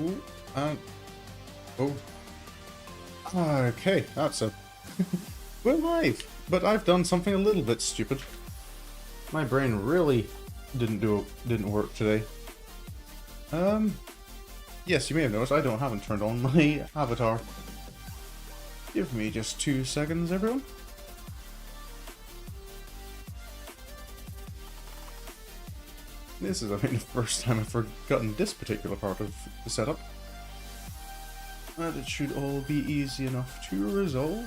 Ooh, and oh, okay, that's a we're live, but I've done something a little bit stupid. My brain really didn't work today. Yes, you may have noticed haven't turned on my avatar. Give me just 2 seconds, everyone. This is, I think, the first time I've forgotten this particular part of the setup. And it should all be easy enough to resolve.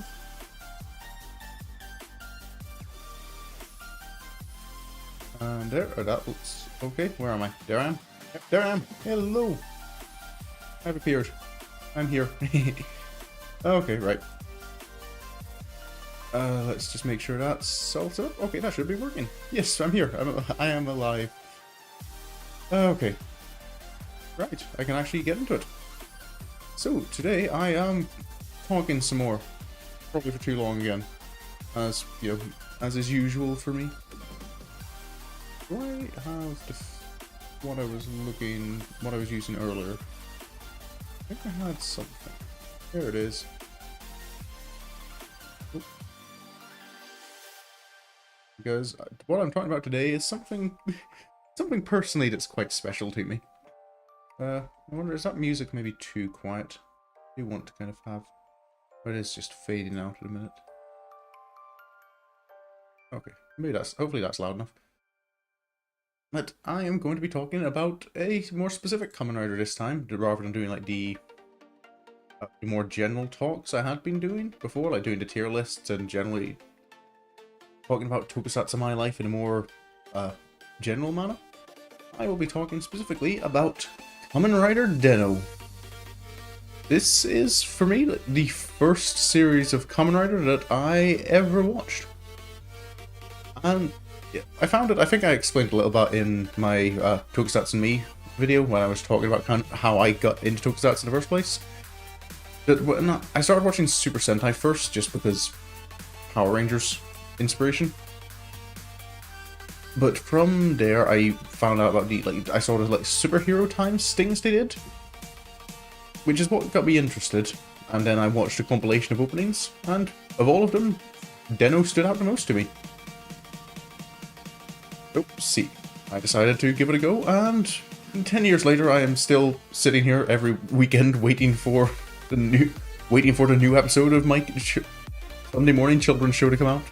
And there, that looks okay. Where am I? There I am. Yep, there I am. Hello. I've appeared. I'm here. Okay, right. Let's just make sure that's all set up. Okay, that should be working. Yes, I'm here. I am alive. Okay. Right, I can actually get into it. So, today I am talking some more. Probably for too long again. As, you know, as is usual for me. Do I have what I was using earlier? I think I had something. There it is. Oop. Because what I'm talking about today is something personally that's quite special to me. I wonder, is that music maybe too quiet? I do want to kind of have, but it is just fading out in a minute. Okay, hopefully that's loud enough. But I am going to be talking about a more specific Kamen Rider this time, rather than doing like the more general talks I had been doing before, like doing the tier lists and generally talking about tokusatsu in my life in a more general manner. I will be talking specifically about Kamen Rider Den-O. This is, for me, the first series of Kamen Rider that I ever watched. And yeah, I found it, I think I explained a little bit in my Tokusatsu and Me video when I was talking about kind of how I got into Tokusatsu in the first place. But when I started watching Super Sentai first, just because Power Rangers inspiration. But from there, I found out about I saw the superhero times things they did, which is what got me interested. And then I watched a compilation of openings, and of all of them, Den-O stood out the most to me. Oopsie. I decided to give it a go, and 10 years later, I am still sitting here every weekend waiting for the new episode of my Sunday morning children's show to come out.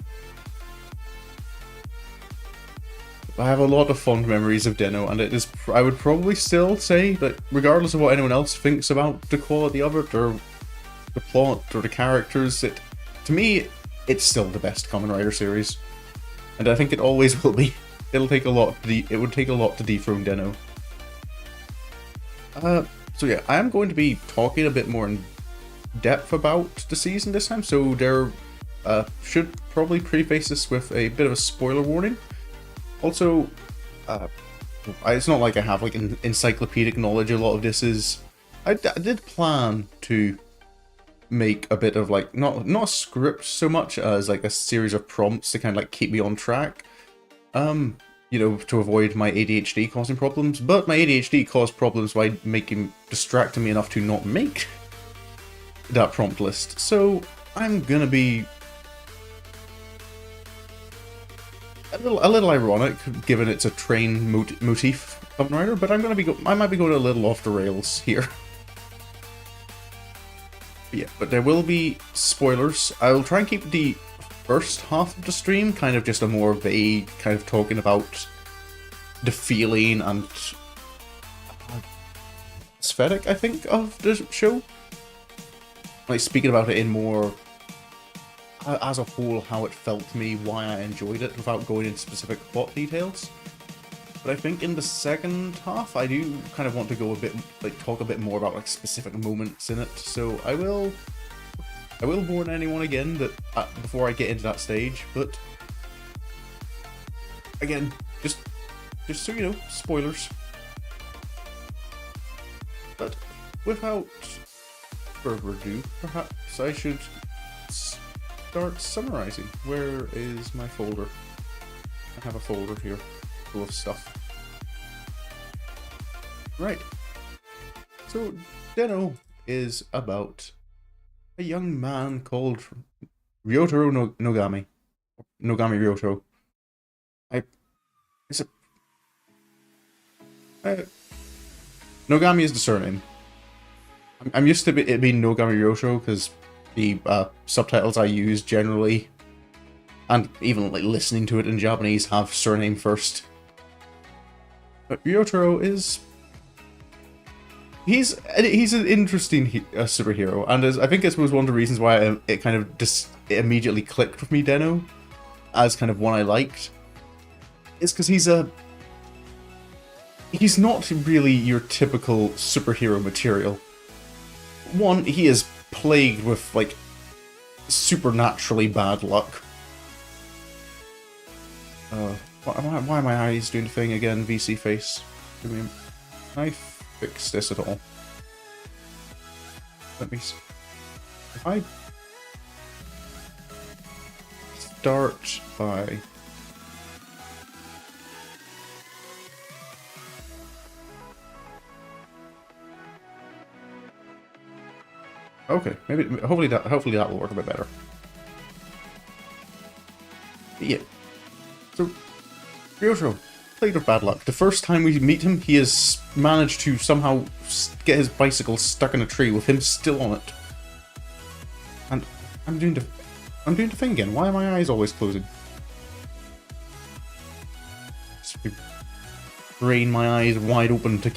I have a lot of fond memories of Den-O, and it is, I would probably still say that regardless of what anyone else thinks about the quality of it, or the plot, or the characters, to me, it's still the best Kamen Rider series. And I think it always will be. It would take a lot to dethrone Den-O. So yeah, I am going to be talking a bit more in depth about the season this time, so there should probably preface this with a bit of a spoiler warning. Also, it's not like I have like an encyclopedic knowledge. A lot of this is, I did plan to make a bit of like not a script so much as like a series of prompts to kind of like keep me on track. You know, to avoid my ADHD causing problems, but my ADHD caused problems by distracting me enough to not make that prompt list. So I'm gonna be a little ironic, given it's a train motif Kamen Rider, but I might be going a little off the rails here. But yeah, but there will be spoilers. I will try and keep the first half of the stream kind of just a more vague, kind of talking about the feeling and aesthetic, I think, of the show. Like, speaking about it in more, as a whole, how it felt to me, why I enjoyed it, without going into specific plot details. But I think in the second half, I do kind of want to go a bit, like, talk a bit more about, like, specific moments in it. So I will warn anyone again that before I get into that stage, but again, just so you know, spoilers. But without further ado, perhaps I should start summarizing. Where is my folder? I have a folder here full of stuff. Right. So, Den-O is about a young man called Ryotaro Nogami. Nogami Ryotaro. Is it... Nogami is the surname. I'm used to it being Nogami Ryotaro because the subtitles I use generally, and even like listening to it in Japanese, have surname first. But Ryotaro is... He's an interesting superhero, and I think this was one of the reasons why it kind of it immediately clicked with me, Den-O, as kind of one I liked. It's because he's not really your typical superhero material. One, he is plagued with, like, supernaturally bad luck. Why are my eyes doing the thing again, VC face? Can I fix this at all? Let me see. If I start by... Okay, hopefully that will work a bit better. But yeah. So, Ryotaro, plagued with bad luck. The first time we meet him, he has managed to somehow get his bicycle stuck in a tree with him still on it. And I'm doing the thing again. Why are my eyes always closing? Just brain my eyes wide open to.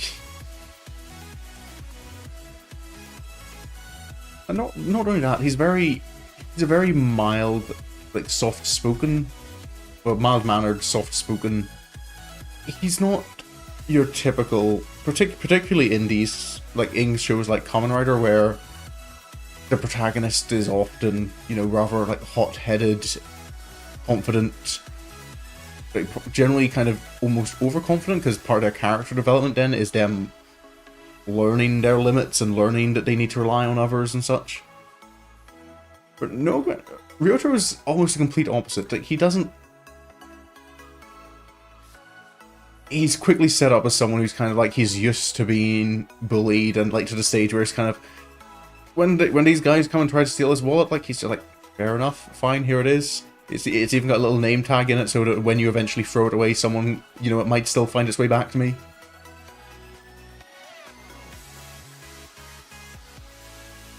And not only that, he's a very mild, like soft-spoken, or mild-mannered, soft-spoken. He's not your typical, particularly in these in shows like Kamen Rider, where the protagonist is often, rather like hot-headed, confident, like, generally kind of almost overconfident, because part of their character development then is them learning their limits and learning that they need to rely on others and such. But no, Ryotaro is almost the complete opposite. Like, he's quickly set up as someone who's kind of like, he's used to being bullied, and like to the stage where it's kind of, when these guys come and try to steal his wallet, like, he's just like, fair enough, fine, here it is. It's even got a little name tag in it, so that when you eventually throw it away, someone, it might still find its way back to me.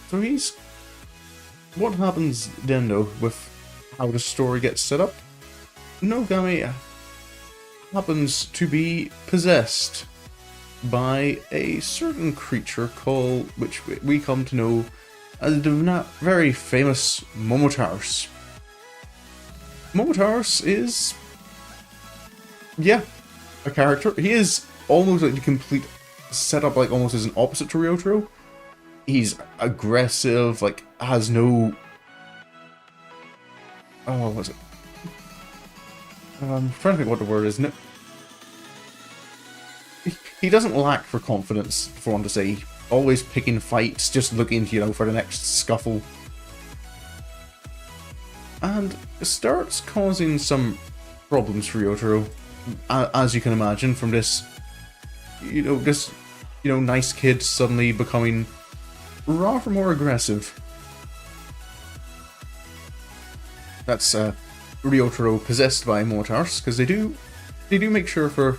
So what happens then, though, with how the story gets set up? Nogami happens to be possessed by a certain creature which we come to know as the very famous Momotaros. Momotaros is, a character. He is almost like the complete setup, like almost as an opposite to Ryotaro. He's aggressive, like, has no... Oh, what was it? I'm trying to think what the word is. No... He doesn't lack for confidence, for one to say. Always picking fights, just looking, for the next scuffle. And it starts causing some problems for Ryotaro, as you can imagine, from this, nice kid suddenly becoming rather more aggressive. That's Ryotaro possessed by Momotaros, because they do make sure to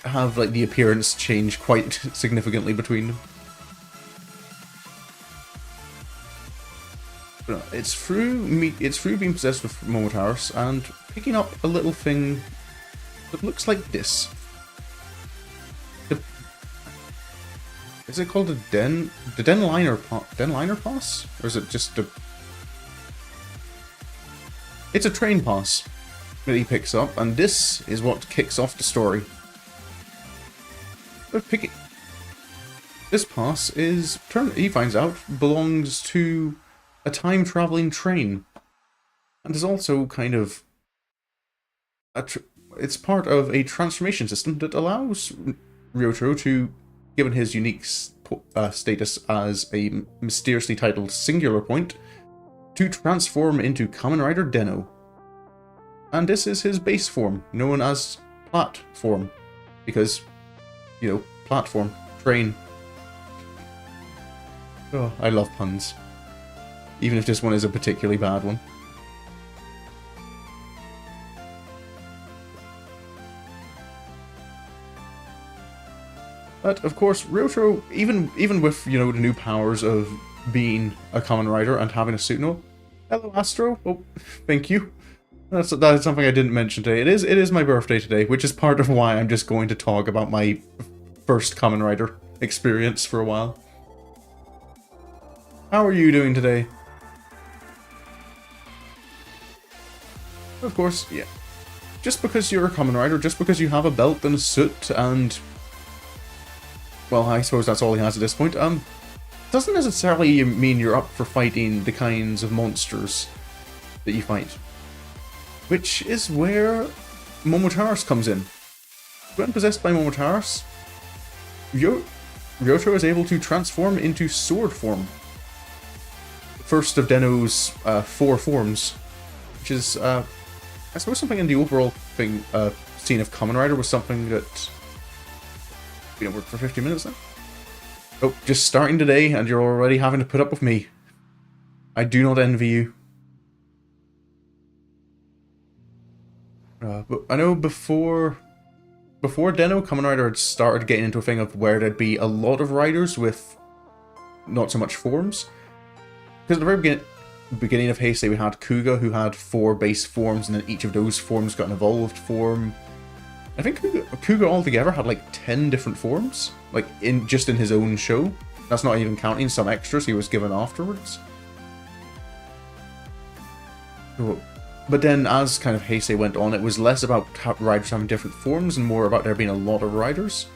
have like the appearance change quite significantly between them. But it's through being possessed with Momotaros and picking up a little thing that looks like this. Is it called the Den-Liner Pass? Or is it just a... It's a train pass that he picks up, and this is what kicks off the story. But this pass he finds out, belongs to a time-traveling train. And is also kind of... it's part of a transformation system that allows Ryotaro to, given his unique status as a mysteriously titled singular point, to transform into Kamen Rider Den-O. And this is his base form, known as platform, because, platform, train, Oh, I love puns. Even if this one is a particularly bad one. But of course, Ryotaro, even with, you know, the new powers of being a Kamen Rider and having a suit and all. Hello, Astro. Oh, thank you. That is something I didn't mention today. It is my birthday today, which is part of why I'm just going to talk about my first Kamen Rider experience for a while. How are you doing today? Of course, yeah. Just because you're a Kamen Rider, just because you have a belt and a suit and... well, I suppose that's all he has at this point. Doesn't necessarily mean you're up for fighting the kinds of monsters that you fight. Which is where Momotaros comes in. When possessed by Momotaros, Ryotaro is able to transform into sword form. First of Den-O's 4 forms. Which is, I suppose something in the overall thing, scene of Kamen Rider was something that... we don't work for 50 minutes now. Oh, just starting today and you're already having to put up with me. I do not envy you. But I know before Den-O, Kamen Rider had started getting into a thing of where there'd be a lot of riders with not so much forms. Because at the very beginning of Heisei we had Kuga, who had 4 base forms, and then each of those forms got an evolved form. I think Kuga altogether had like 10 different forms, like just in his own show. That's not even counting some extras he was given afterwards. But then as kind of Heisei went on, it was less about riders having different forms and more about there being a lot of riders.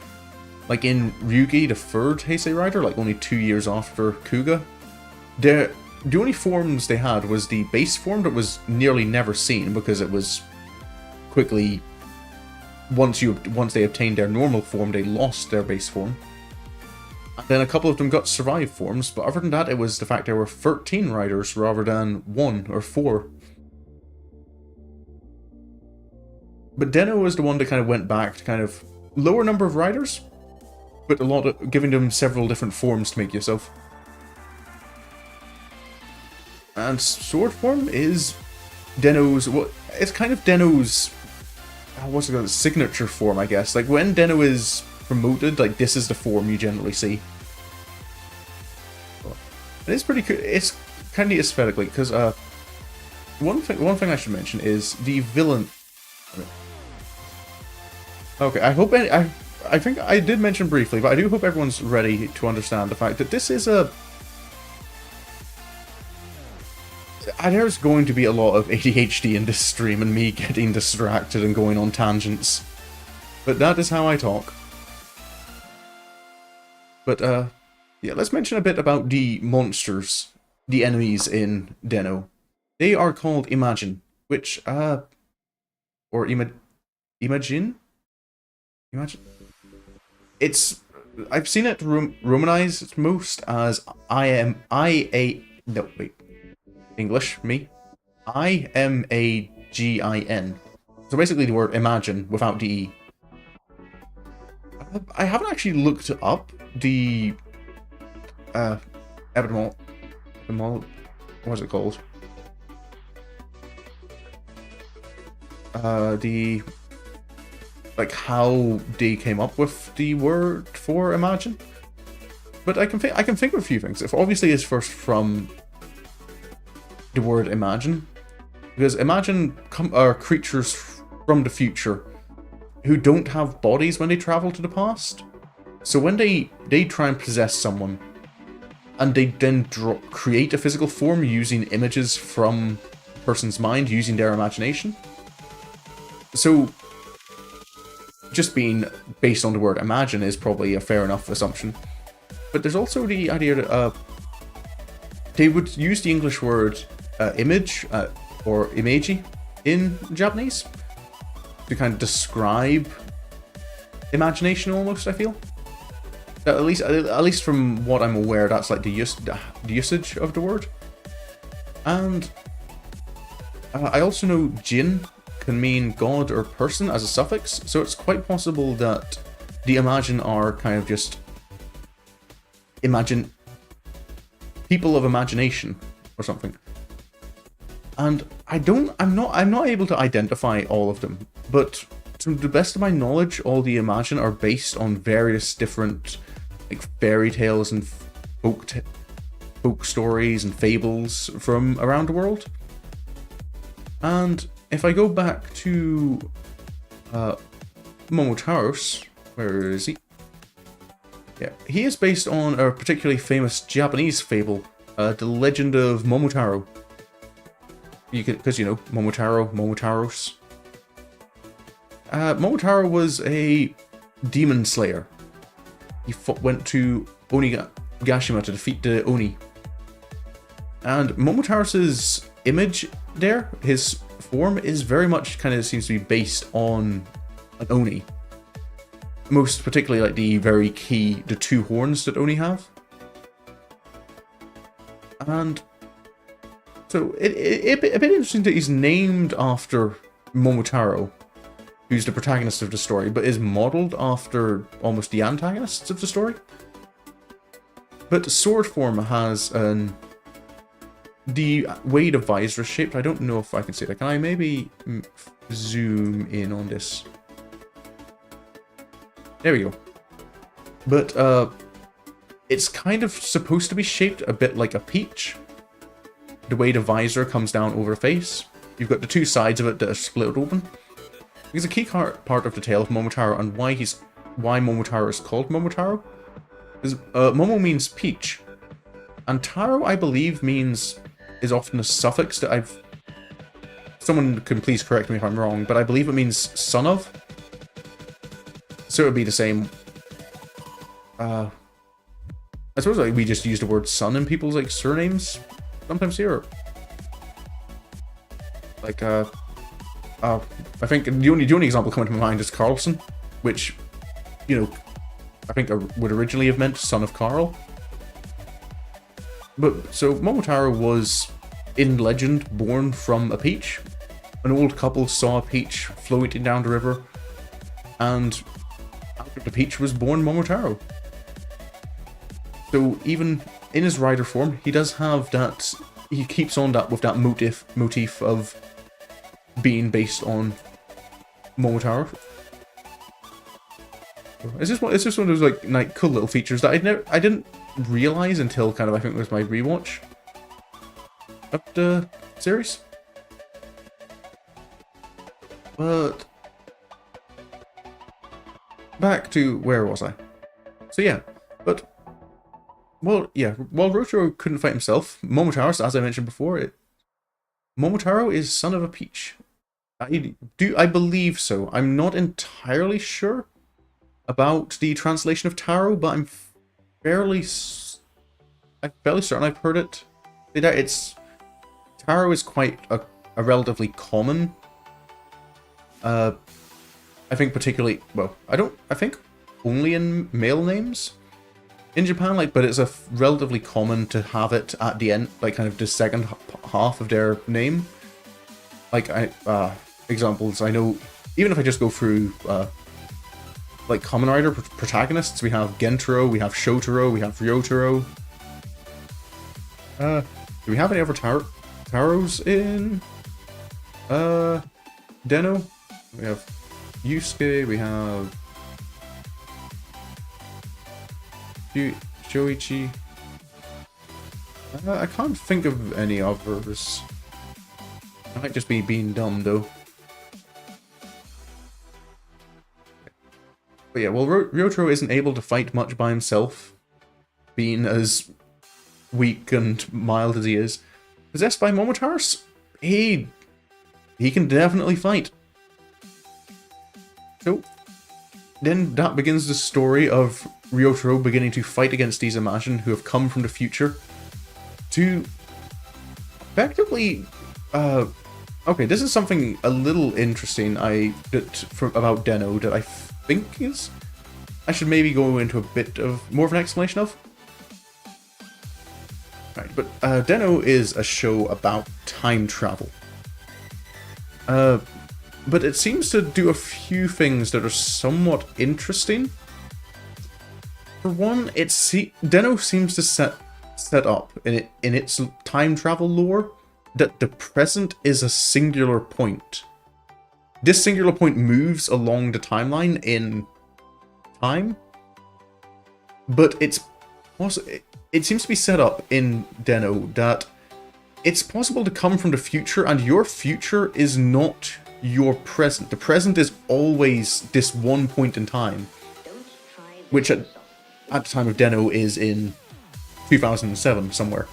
Like in Ryugi, the 3rd Heisei rider, like only 2 years after Kuga, the only forms they had was the base form that was nearly never seen because it was quickly... once they obtained their normal form, they lost their base form. And then a couple of them got survive forms, but other than that, it was the fact there were 13 riders rather than 1 or 4. But Den-O was the one that kind of went back to kind of lower number of riders, but giving them several different forms to make yourself. And sword form is Den-O's... well, it's kind of Den-O's... what's it called? Signature form, I guess. Like, when Den-O is promoted, like, this is the form you generally see. It is pretty cool. It's kind of aesthetically, because, one thing I should mention is the villain... okay, I think I did mention briefly, but I do hope everyone's ready to understand the fact that this is a... there's going to be a lot of ADHD in this stream and me getting distracted and going on tangents. But that is how I talk. But, yeah, let's mention a bit about the monsters, the enemies in Den-O. They are called Imagine, which, or Imagine? Imagine? It's... I've seen it romanized most as no, wait. English, me. I-M-A-G-I-N. So basically the word imagine without the E. I haven't actually looked up the what's it called? Like how they came up with the word for imagine. But I can think of a few things. If obviously it's first from the word imagine, because imagine are creatures from the future who don't have bodies when they travel to the past. So when they try and possess someone, and they then create a physical form using images from a person's mind, using their imagination. So just being based on the word imagine is probably a fair enough assumption. But there's also the idea that they would use the English word image, or imeji, in Japanese to kind of describe imagination almost, I feel. At least from what I'm aware, that's like the usage of the word. And I also know jin can mean god or person as a suffix, so it's quite possible that the imagine are kind of just people of imagination or something. And I'm not able to identify all of them, but to the best of my knowledge, all the Imagine are based on various different like fairy tales and folk stories and fables from around the world. And if I go back to Momotaro's, where is he? Yeah, he is based on a particularly famous Japanese fable, the Legend of Momotaro. Because you know, Momotaros. Momotaro was a demon slayer. He went to Onigashima to defeat the Oni. And Momotaros' image there, his form, is very much kind of seems to be based on an Oni. Most particularly like the two horns that Oni have. And so a bit interesting that he's named after Momotaro, who's the protagonist of the story, but is modelled after almost the antagonists of the story. But sword form has the way the visor is shaped. I don't know if I can see that. Can I maybe zoom in on this? There we go. But it's kind of supposed to be shaped a bit like a peach. The way the visor comes down over the face. You've got the two sides of it that are split open. Because a key part of the tale of Momotaro and why Momotaro is called Momotaro is Momo means peach, and Taro, I believe, is often a suffix that someone can please correct me if I'm wrong, but I believe it means son of. So it would be the same. I suppose like we just use the word son in people's like surnames sometimes here. Like I think the only example coming to my mind is Carlson, which, you know, I think would originally have meant son of Carl. But so Momotaro was, in legend, born from a peach. An old couple saw a peach floating down the river, and out of the peach was born Momotaro. So even in his rider form, he does have that. He keeps on that with that motif of being based on Momotaro. It's just one of those like cool little features that I didn't realize until kind of I think it was my rewatch of the series. But back to where was I? So yeah, but while Rotaro couldn't fight himself, Momotaro, as I mentioned before, Momotaro is son of a peach. I believe so. I'm not entirely sure about the translation of Taro, but I'm fairly certain I've heard it. Taro is quite a relatively common. I think particularly I think only in male names in Japan, but it's relatively common to have it at the end, like kind of the second half of their name. Examples I know, even if I just go through like Kamen Rider protagonists, we have Gentaro, we have Shotaro, we have Ryotaro. Do we have any other Taros in Den-O? We have Yusuke, we have Shoichi. I can't think of any others. I might just be being dumb though. But yeah, well, Ryotaro isn't able to fight much by himself, being as weak and mild as he is. Possessed by Momotaro, he can definitely fight. So then that begins the story of Ryotaro beginning to fight against these Imagine who have come from the future to effectively. Okay, this is something a little interesting about Den-O that I think I should maybe go into a bit of more of an explanation of. Right, but Den-O is a show about time travel. But it seems to do a few things that are somewhat interesting. For one, Den-O seems to set set up in its time travel lore that the present is a singular point. This singular point moves along the timeline in time, but it seems to be set up in Den-O that it's possible to come from the future, and your future is not your present. The present is always this one point in time, which at the time of Den-O is in 2007 somewhere.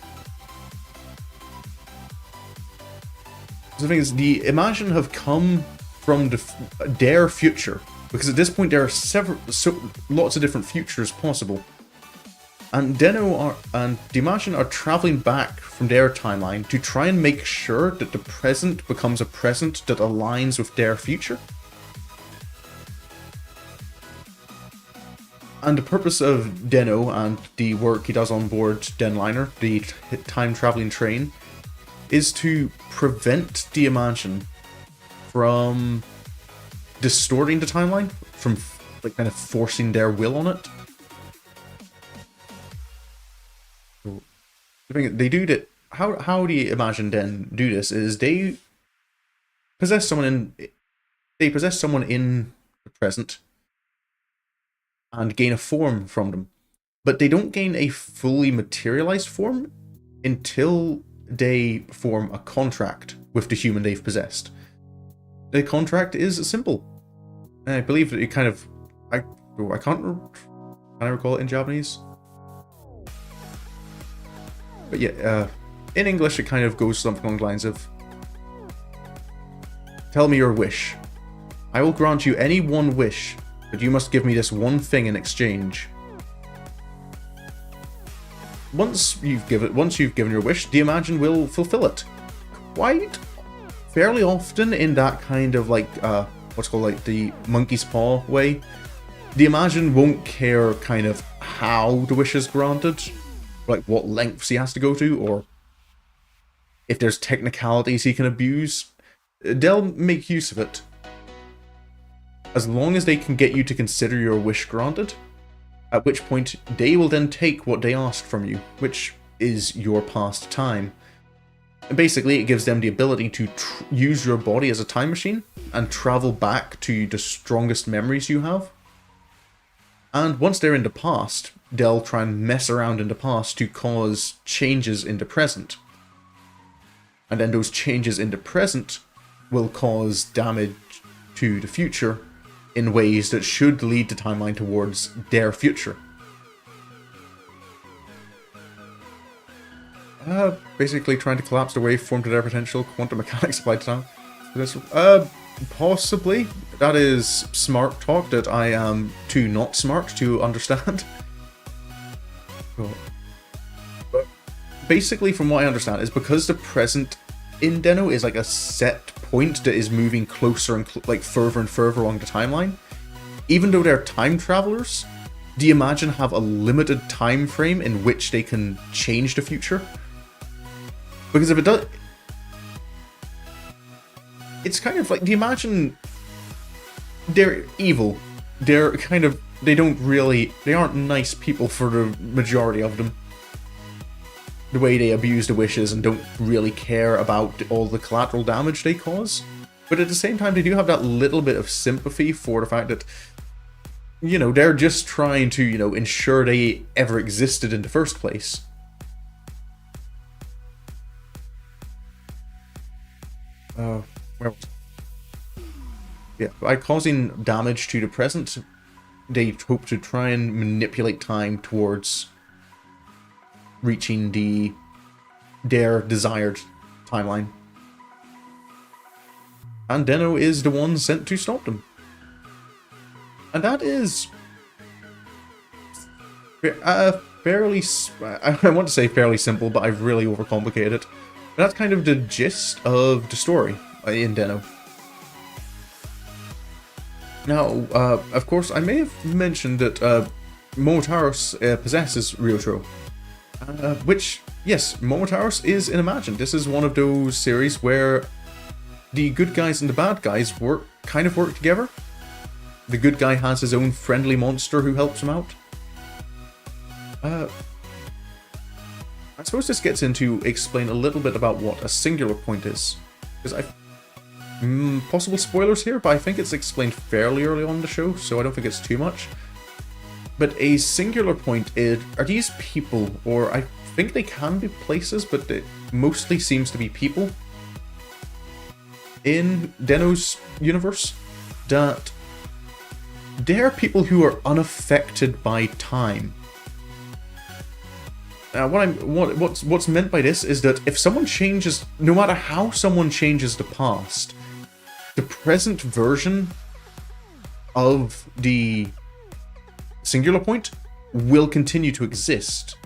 So the thing is, the Imagine have come from their future, because at this point there are lots of different futures possible. And Den-O and the Imagine are traveling back from their timeline to try and make sure that the present becomes a present that aligns with their future. And the purpose of Den-O and the work he does on board Denliner, the time-traveling train, is to prevent the Imagine from distorting the timeline, from like kind of forcing their will on it. They do that. How the Imagine Den do this is they possess someone in the present and gain a form from them, but they don't gain a fully materialized form until they form a contract with the human they've possessed. The contract is simple, and I believe that it kind of can I recall it in Japanese? But yeah, in English it kind of goes something along the lines of, tell me your wish. I will grant you any one wish, but you must give me this one thing in exchange. Once you've given your wish, the Imagine will fulfill it. Quite fairly often in that kind of like, what's called like the monkey's paw way. The Imagine won't care kind of how the wish is granted, like what lengths he has to go to, or if there's technicalities he can abuse. They'll make use of it, as long as they can get you to consider your wish granted, at which point they will then take what they ask from you, which is your past time. And basically it gives them the ability to use your body as a time machine and travel back to the strongest memories you have. And once they're in the past, they'll try and mess around in the past to cause changes in the present. And then those changes in the present will cause damage to the future in ways that should lead the timeline towards their future. Basically trying to collapse the waveform to their potential, quantum mechanics applied to time. Possibly. That is smart talk that I am too not smart to understand. But basically, from what I understand, is because the present in Den-O is like a set point that is moving closer and further and further along the timeline. Even though they're time travelers, the Imagine have a limited time frame in which they can change the future. Because if it does, it's kind of like the Imagine, they're evil. They aren't nice people for the majority of them. The way they abuse the wishes and don't really care about all the collateral damage they cause. But at the same time, they do have that little bit of sympathy for the fact that, you know, they're just trying to, you know, ensure they ever existed in the first place. Yeah, by causing damage to the present, they hope to try and manipulate time towards reaching their desired timeline. And Den-O is the one sent to stop them. And that is fairly, I want to say fairly simple, but I've really overcomplicated it. But that's kind of the gist of the story in Den-O. Now, of course, I may have mentioned that Momotaros possesses Ryotaro. Which, yes, Momotaros is in Imagine. This is one of those series where the good guys and the bad guys kind of work together. The good guy has his own friendly monster who helps him out. I suppose this gets into explain a little bit about what a singular point is. Because possible spoilers here, but I think it's explained fairly early on in the show, so I don't think it's too much. But a singular point are these people, or I think they can be places, but it mostly seems to be people in Den-O's universe, that they're people who are unaffected by time. Now, what's meant by this is that if someone changes, no matter how someone changes the past, the present version of the singular point will continue to exist.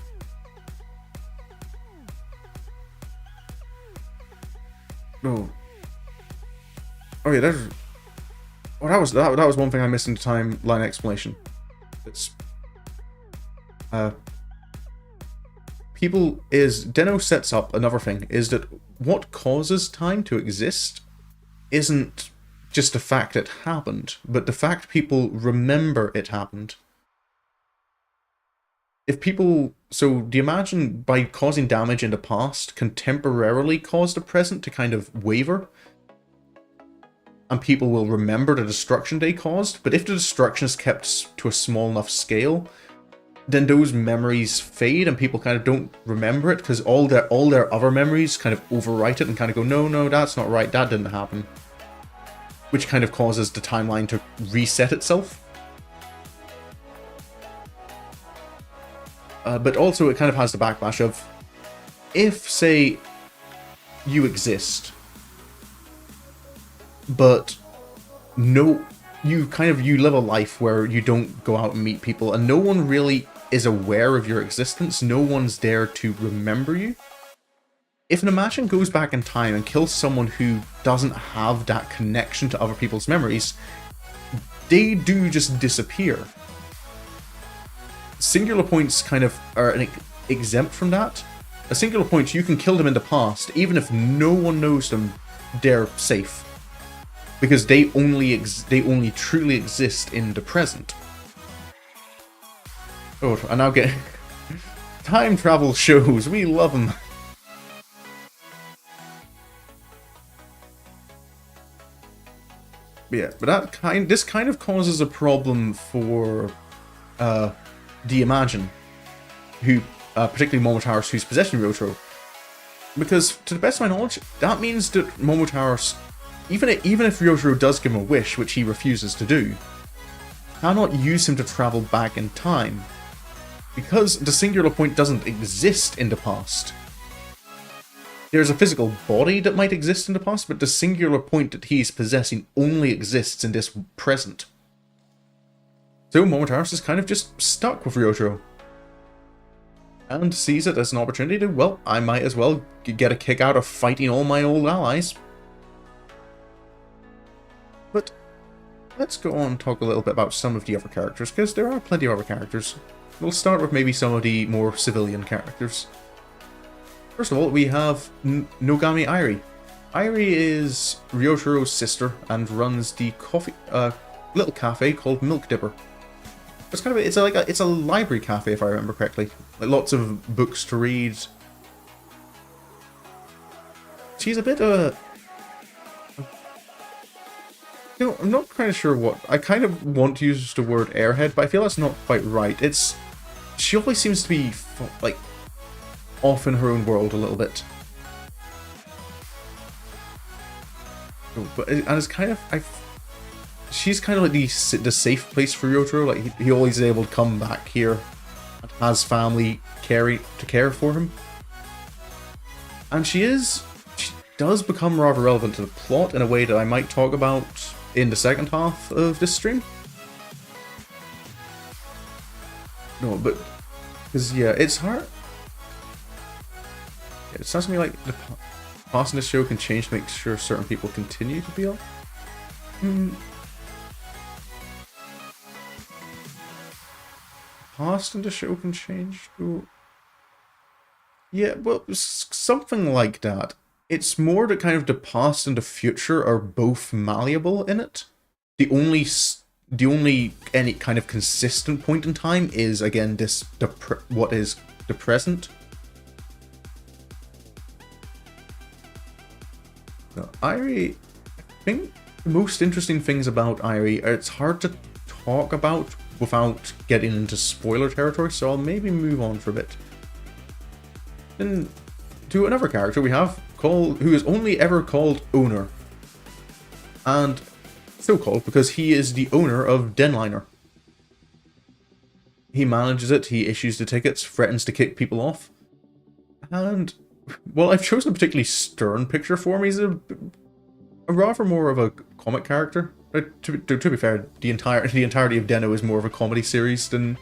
Oh. Oh yeah, that was one thing I missed in the timeline explanation. It's Den-O sets up another thing, is that what causes time to exist isn't just the fact it happened, but the fact people remember it happened. So do you imagine by causing damage in the past can temporarily cause the present to kind of waver? And people will remember the destruction they caused, but if the destruction is kept to a small enough scale, then those memories fade and people kind of don't remember it because all their other memories kind of overwrite it and kind of go, no, that's not right, that didn't happen. Which kind of causes the timeline to reset itself. But also it kind of has the backlash of, if, say, you exist, but you live a life where you don't go out and meet people, and no one really is aware of your existence, no one's there to remember you. If an Imagine goes back in time and kills someone who doesn't have that connection to other people's memories, they do just disappear. Singular points kind of are exempt from that. A singular point, you can kill them in the past, even if no one knows them, they're safe. Because they only truly exist in the present. Oh, I now get time travel shows. We love them. Yeah, but this kind of causes a problem for the Imagine, who particularly Momotaros, who's possessing Ryotaro, because to the best of my knowledge, that means that Momotaros, even if Ryotaro does give him a wish, which he refuses to do, cannot use him to travel back in time, because the singular point doesn't exist in the past. There's a physical body that might exist in the past, but the singular point that he's possessing only exists in this present. So Momotaros is kind of just stuck with Ryotaro, and sees it as an opportunity to, well, I might as well get a kick out of fighting all my old allies. But let's go on and talk a little bit about some of the other characters, because there are plenty of other characters. We'll start with maybe some of the more civilian characters. First of all, we have Nogami Airi. Airi is Ryotaro's sister and runs the little cafe called Milk Dipper. It's a library cafe, if I remember correctly. Like lots of books to read. She's a bit I'm not kind of sure what. I kind of want to use the word airhead, but I feel that's not quite right. She always seems to be like off in her own world a little bit. And it's kind of she's kind of like the safe place for Ryotaro. Like he always is able to come back here and has family to care for him. And she does become rather relevant to the plot in a way that I might talk about in the second half of this stream. No, but because yeah, it's hard. It sounds to me like the past in this show can change to make sure certain people continue to be up. Past in the show can change? Ooh. Yeah, well, something like that. It's more that kind of the past and the future are both malleable in it. The only any kind of consistent point in time is, again, what is the present. So, Irie, I think the most interesting things about Irie, it's hard to talk about without getting into spoiler territory, so I'll maybe move on for a bit. Then to another character we have, who is only ever called Owner. And so called because he is the owner of Den-O. He manages it, he issues the tickets, threatens to kick people off. And, well, I've chosen a particularly stern picture for him. He's a rather more of a comic character. To be fair, the entirety of Den-O is more of a comedy series than...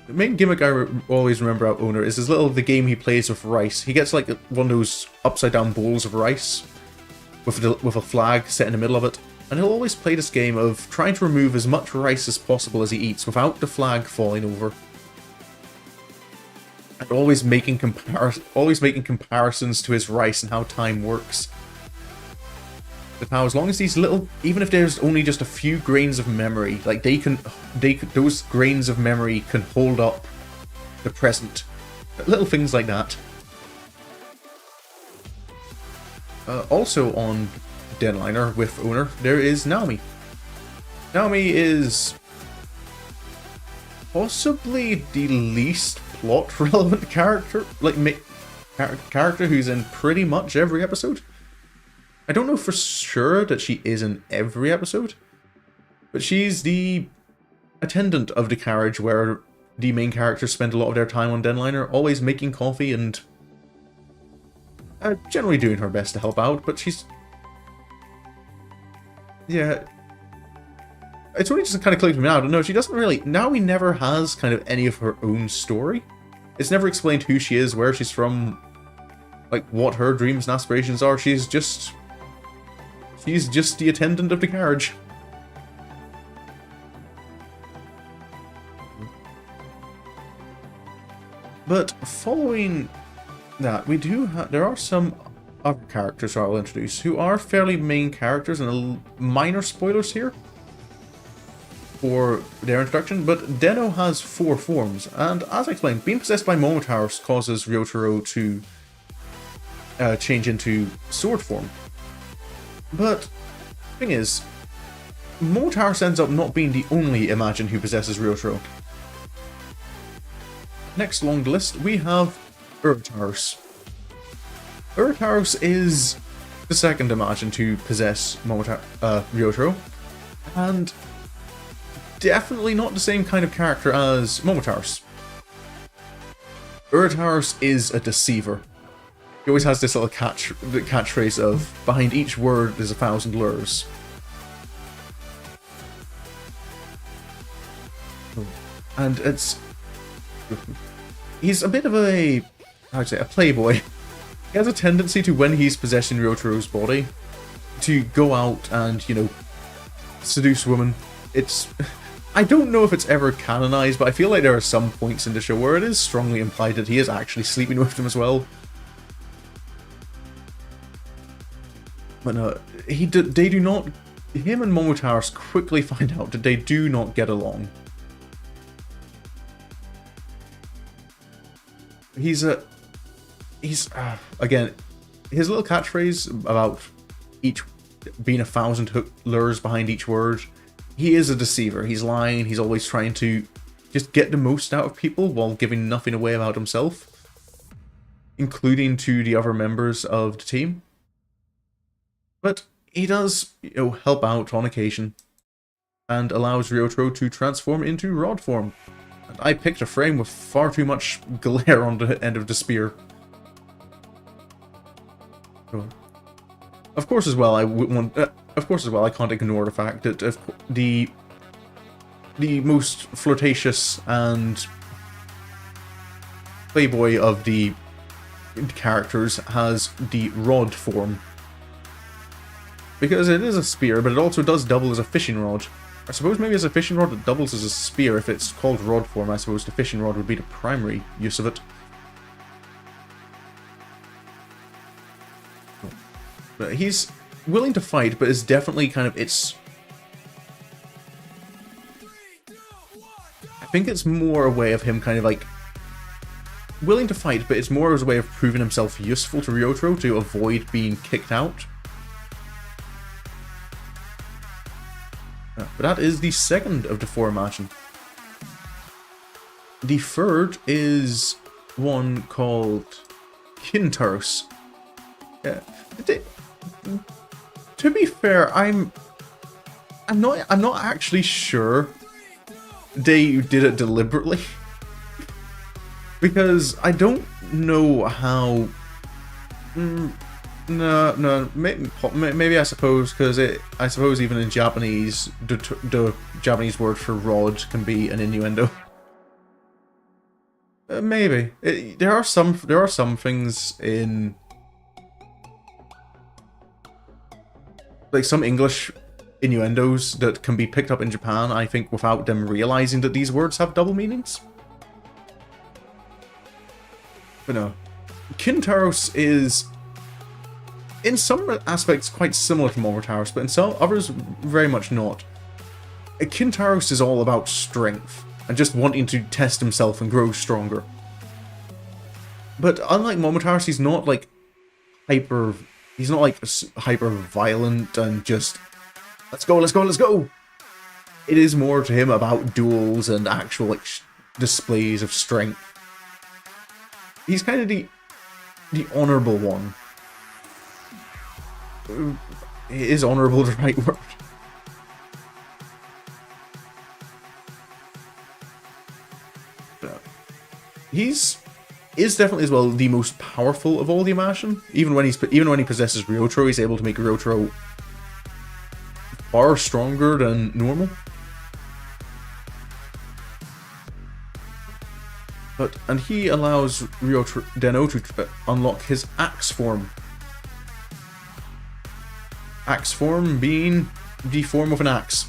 The main gimmick I always remember about Owner is the game he plays with rice. He gets like one of those upside down bowls of rice with a flag set in the middle of it, and he'll always play this game of trying to remove as much rice as possible as he eats without the flag falling over. And always making comparisons to his rice and how time works. But how as long as these even if there's only just a few grains of memory, like those grains of memory can hold up the present. Little things like that. Also on Den-O with Owner, there is Naomi. Naomi is possibly the least plot relevant character, character who's in pretty much every episode. I don't know for sure that she is in every episode, but she's the attendant of the carriage where the main characters spend a lot of their time on Den-O, always making coffee and generally doing her best to help out, but she's... Yeah. It's only just kind of clicked me out. No, she doesn't really... Naomi never has kind of any of her own story. It's never explained who she is, where she's from, like what her dreams and aspirations are. She's just the attendant of the carriage. But following that, there are some other characters I'll introduce who are fairly main characters, and minor spoilers here for their introduction, but Den-O has 4 forms, and as I explained, being possessed by Momotaro causes Ryotaro to change into sword form. But the thing is, Momotaro ends up not being the only Imagine who possesses Ryotaro. Next along the list, we have Urtaros. Urtaros is the second Imagine to possess Ryotaro, and definitely not the same kind of character as Momotaros. Urtaros is a deceiver. He always has this little catchphrase of, behind each word is 1,000 lures. And he's a bit of a playboy. He has a tendency to, when he's possessing Ryotaro's body, to go out and, seduce women. I don't know if it's ever canonized, but I feel like there are some points in the show where it is strongly implied that he is actually sleeping with them as well. But no, they do not... Him and Momotaro quickly find out that they do not get along. Again, his little catchphrase about each being 1,000 lures behind each word, he is a deceiver. He's lying, he's always trying to just get the most out of people while giving nothing away about himself, including to the other members of the team. But he does, help out on occasion, and allows Ryotaro to transform into rod form. And I picked a frame with far too much glare on the end of the spear. Of course, as well, I can't ignore the fact that the most flirtatious and playboy of the characters has the rod form. Because it is a spear, but it also does double as a fishing rod. I suppose maybe as a fishing rod it doubles as a spear. If it's called rod form, I suppose the fishing rod would be the primary use of it. But he's willing to fight, but is definitely kind of... I think it's more a way of him kind of like willing to fight, but it's more as a way of proving himself useful to Ryotaro to avoid being kicked out. But that is the second of the four imagined. The third is one called Kintaros. Yeah. To be fair, I'm not actually sure they did it deliberately. Because I don't know how. No, maybe I suppose, because I suppose even in Japanese, the Japanese word for rod can be an innuendo. Maybe there are some things in like some English innuendos that can be picked up in Japan, I think, without them realizing that these words have double meanings. But no, Kintaros is in some aspects quite similar to Momotaros, but in some others very much not. Kintaros is all about strength and just wanting to test himself and grow stronger. But unlike Momotaros, he's not like hyper violent and just let's go. It is more to him about duels and actual like displays of strength. He's kind of the honorable one. Is honorable the right word? Is definitely as well the most powerful of all the Imagine. Even when he possesses Ryotaro, he's able to make Ryotaro far stronger than normal. And he allows Ryotaro Den-O to unlock his axe form. Axe form being the form of an axe.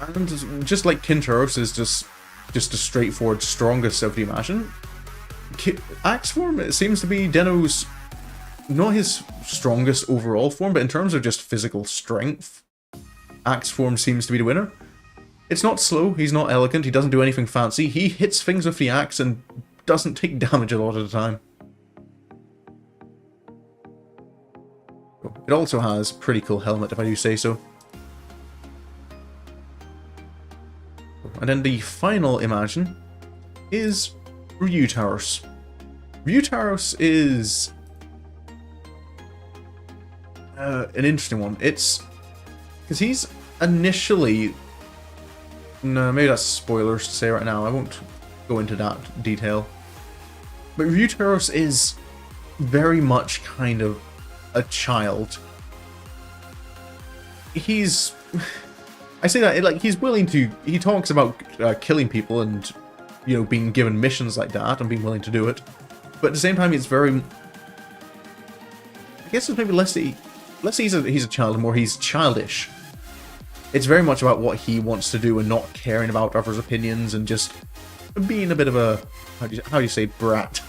And just like Kintaros is just the straightforward strongest of the Imagine, axe form, it seems to be Den-O's not his strongest overall form, but in terms of just physical strength, axe form seems to be the winner. It's not slow, he's not elegant, he doesn't do anything fancy, he hits things with the axe and doesn't take damage a lot of the time. It also has a pretty cool helmet, if I do say so. And then the final Imagine is Ryutaros. Ryutaros is an interesting one. It's because he's initially... No, maybe that's spoilers to say right now. I won't go into that detail. But Ryutaros is very much kind of a child. He's... I say that, like, he's willing to... He talks about killing people and, you know, being given missions like that and being willing to do it. But at the same time, it's very... I guess it's maybe less he's a child, more he's childish. It's very much about what he wants to do and not caring about others' opinions and just being a bit of a... How do you say brat?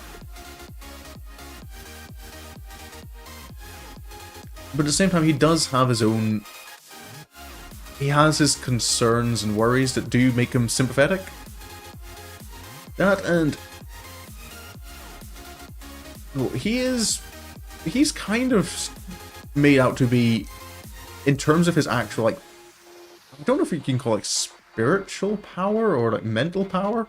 But at the same time, he does have his own... He has his concerns and worries that do make him sympathetic. That and... Well, he's kind of made out to be, in terms of his actual, like... I don't know if you can call it, like, spiritual power or, like, mental power.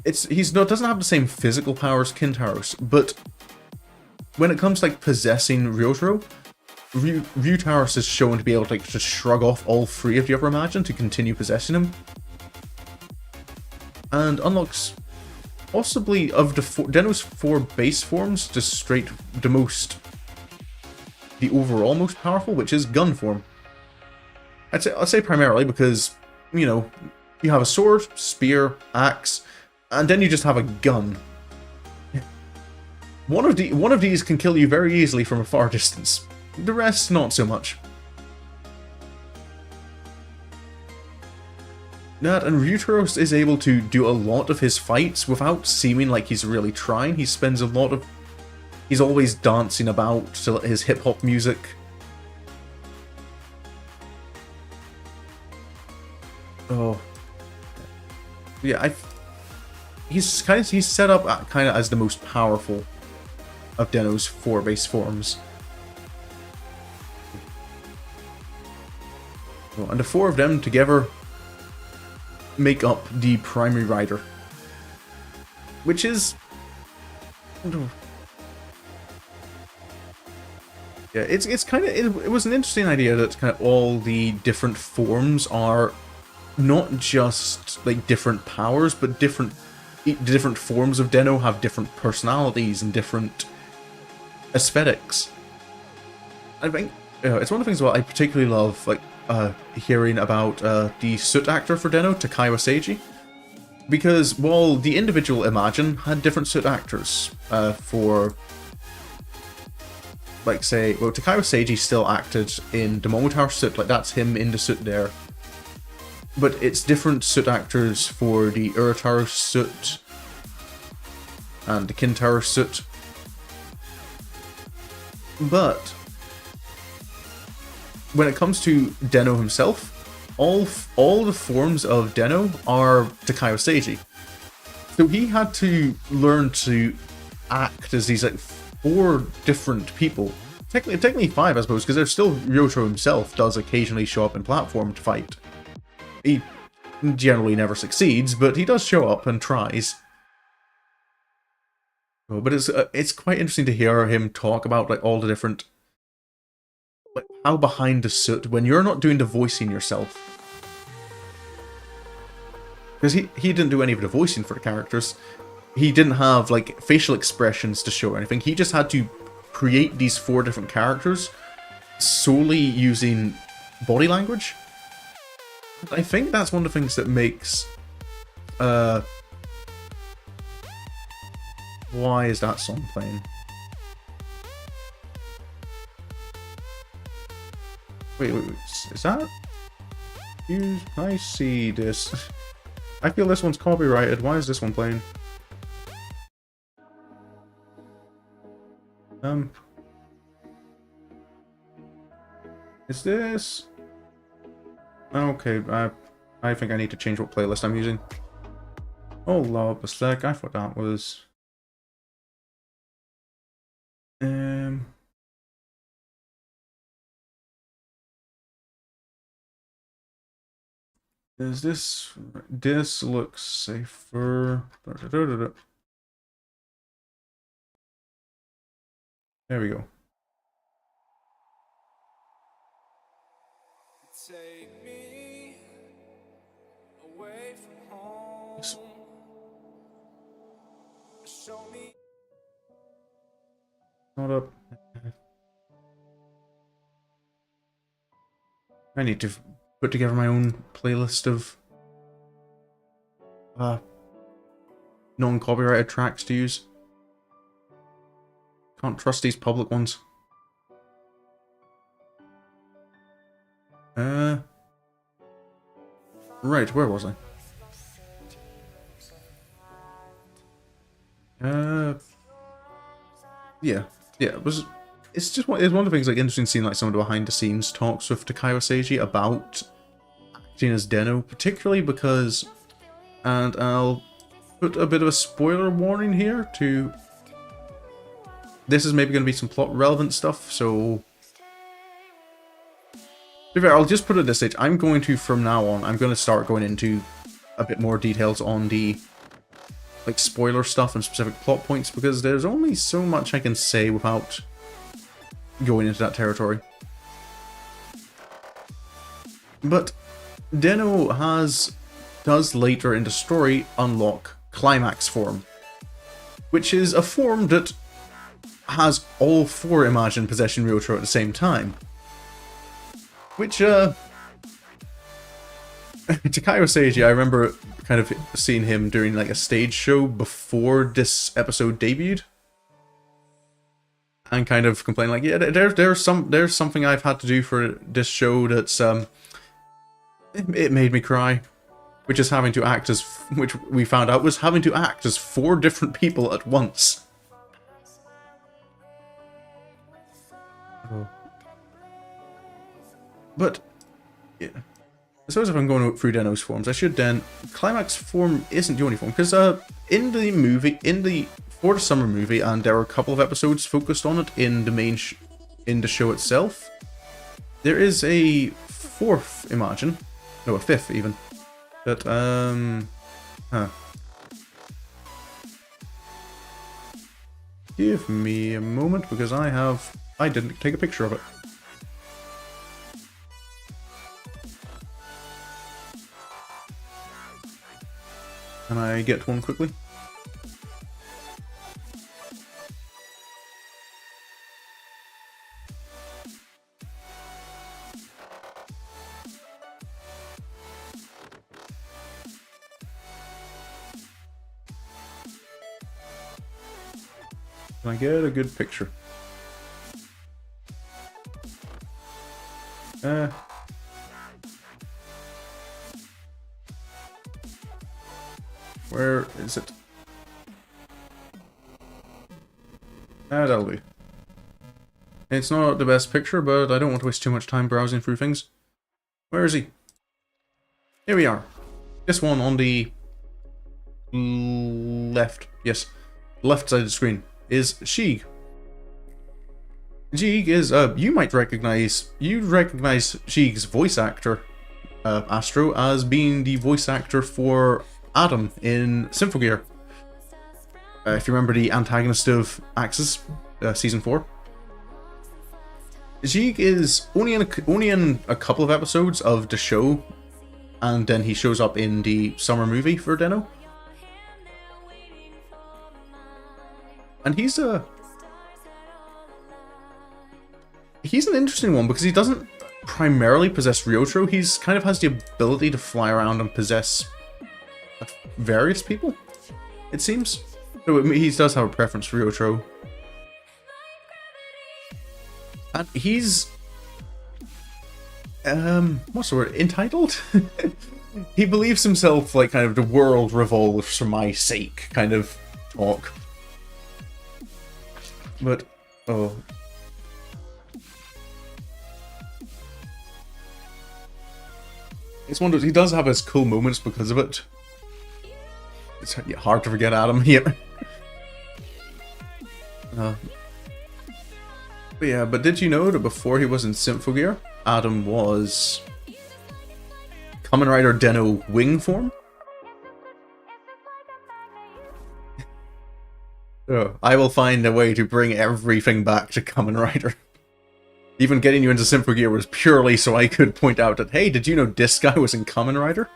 Doesn't have the same physical power as Kintaros, but when it comes to, like, possessing Ryotaro, Ryutaros is shown to be able to, like, just shrug off all three of the other Imagine to continue possessing him. And unlocks, possibly, of the Den-O's four base forms, the overall most powerful, which is gun form. I'd say primarily because, you know, you have a sword, spear, axe, and then you just have a gun. One of these can kill you very easily from a far distance. The rest, not so much. That, and Ryutaros is able to do a lot of his fights without seeming like he's really trying. He spends a lot of... He's always dancing about to his hip-hop music. Oh. Yeah, he's set up kind of as the most powerful of Den-O's 4 base forms. And the 4 of them together make up the primary rider, which is yeah, it's kind of it was an interesting idea that kind of all the different forms are not just like different powers, but different forms of Den-O have different personalities and different aesthetics. I think it's one of the things what I particularly love, like hearing about the suit actor for Den-O, Takaiwa Seiji, because while the individual Imagine had different suit actors for, like, say, well, Takaiwa Seiji still acted in the Momotaro suit, like that's him in the suit there. But it's different suit actors for the Urataru suit and the Kintaro suit. But when it comes to Den-O himself, all the forms of Den-O are Takaiwa Seiji. So he had to learn to act as these like 4 different people. Technically 5, I suppose, because there's still Ryotaro himself does occasionally show up in platform to fight. He generally never succeeds, but he does show up and tries. Oh, but it's quite interesting to hear him talk about like all the different, like how behind the suit when you're not doing the voicing yourself. Because he didn't do any of the voicing for the characters. He didn't have like facial expressions to show anything. He just had to create these 4 different characters solely using body language. I think that's one of the things that makes why is that song playing? Wait, is that? I see this. I feel this one's copyrighted. Why is this one playing? Is this? Okay, I think I need to change what playlist I'm using. Hold up a sec, I thought that was... Is this... This looks safer... There we go. Take me away from home. Show me. Not up. I need to put together my own playlist of non-copyrighted tracks to use. Can't trust these public ones. Right, where was I? Yeah, it's just one of the things like interesting seeing like some of the behind the scenes talks with Takaiwa Seiji about acting as Den-O, particularly because, and I'll put a bit of a spoiler warning here to, this is maybe going to be some plot relevant stuff, so to be fair, I'll just put it at this stage. I'm going to, from now on, I'm going to start going into a bit more details on the like spoiler stuff and specific plot points, because there's only so much I can say without going into that territory. But Den-O does later in the story unlock Climax form, which is a form that has all 4 Imagine Possession Ryotaro at the same time. Which, Takaiwa Seiji, I remember kind of seeing him during like a stage show before this episode debuted, and kind of complaining like, yeah, there's something I've had to do for this show that's it made me cry, which is having to act as, which we found out was having to act as 4 different people at once. Oh. But yeah. I suppose if I'm going through Den-O's forms, I should then... Climax form isn't the only form, because in the movie, for the summer movie, and there were a couple of episodes focused on it in the main in the show itself. There is a fourth, imagine, no, a fifth even. That Give me a moment because I didn't take a picture of it. Can I get one quickly? Can I get a good picture? Where is it? That'll do. It's not the best picture, but I don't want to waste too much time browsing through things. Where is he? Here we are. This one on the left. Yes, left side of the screen is Sheeg. Sheeg is you recognize Sheeg's voice actor, Astro, as being the voice actor for Adam in Symphogear. If you remember the antagonist of Axis, season 4. Sheeg is only in a couple of episodes of the show, and then he shows up in the summer movie for Den-O. And he's an interesting one because he doesn't primarily possess Ryotaro. He's kind of has the ability to fly around and possess various people, it seems. So he does have a preference for Ryotaro. And he's what's the word? Entitled? He believes himself like kind of the world revolves for my sake kind of talk. But it's one of those, he does have his cool moments because of it. It's hard to forget Adam here. But yeah, but did you know that before he was in Symphogear, Adam was Kamen Rider Den-O wing form? Oh, I will find a way to bring everything back to Kamen Rider. Even getting you into Symphogear was purely so I could point out that, hey, did you know this guy was in Kamen Rider?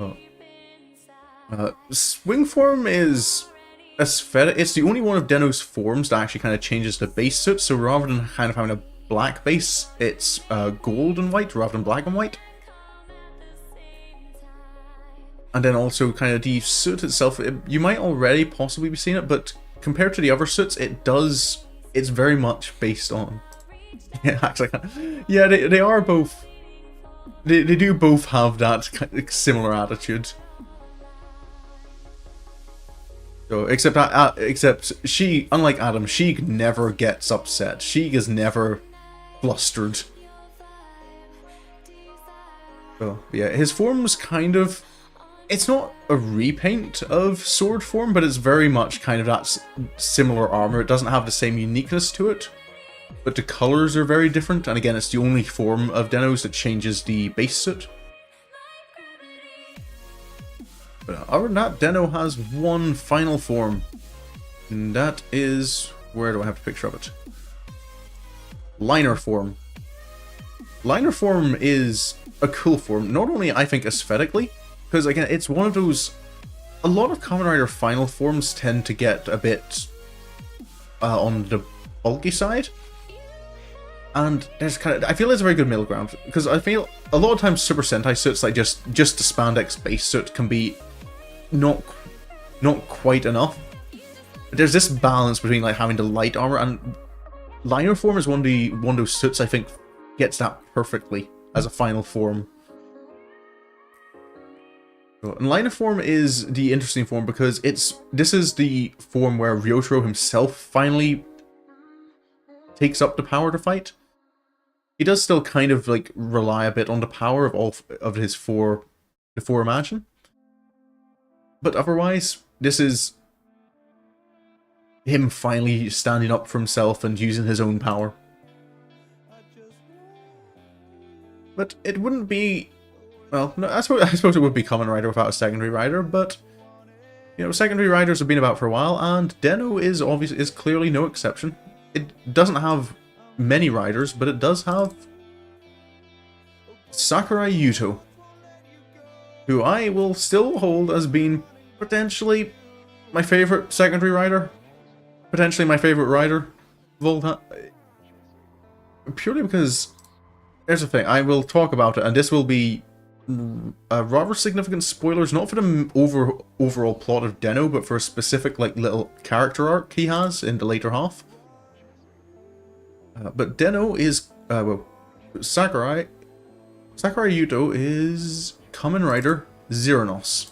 Oh. Wing form is aesthetic. It's the only one of Den-O's forms that actually kind of changes the base suit, so rather than kind of having a black base, it's gold and white rather than black and white. And then also kind of the suit itself, you might already possibly be seeing it, but compared to the other suits, it's very much based on... Yeah, actually, yeah, they are both... They do both have that kind of similar attitude. So, except she, unlike Adam, Sheeg never gets upset. Sheeg is never flustered. So, yeah, his form's kind of... It's not a repaint of sword form, but it's very much kind of that similar armor. It doesn't have the same uniqueness to it, but the colors are very different. And again, it's the only form of Den-O's that changes the base suit. But other than that, Den-O has one final form, and that is... Where do I have a picture of it? Liner form. Liner form is a cool form, not only I think aesthetically, because again, it's one of those... A lot of Kamen Rider final forms tend to get a bit on the bulky side. And there's kind of... I feel there's a very good middle ground, because I feel a lot of times Super Sentai suits, like just the spandex base suit, can be not quite enough. But there's this balance between like having the light armor, and Liner form is one of those suits I think gets that perfectly as a final form. And Liner form is the interesting form because this is the form where Ryotaro himself finally takes up the power to fight. He does still kind of like rely a bit on the power of all of his the four Imagine. But otherwise, this is him finally standing up for himself and using his own power. But it wouldn't be... Well, no, I suppose it would be Kamen Rider without a secondary rider, but... You know, secondary riders have been about for a while, and Den-O is clearly no exception. It doesn't have many riders, but it does have Sakurai Yuto, who I will still hold as being potentially my favorite secondary rider, potentially my favorite rider of all time. Purely because, here's the thing, I will talk about it, and this will be rather significant spoilers, not for the overall plot of Den-O, but for a specific like little character arc he has in the later half. But Den-O is well, Sakurai Yuto is Kamen Rider Zeronos.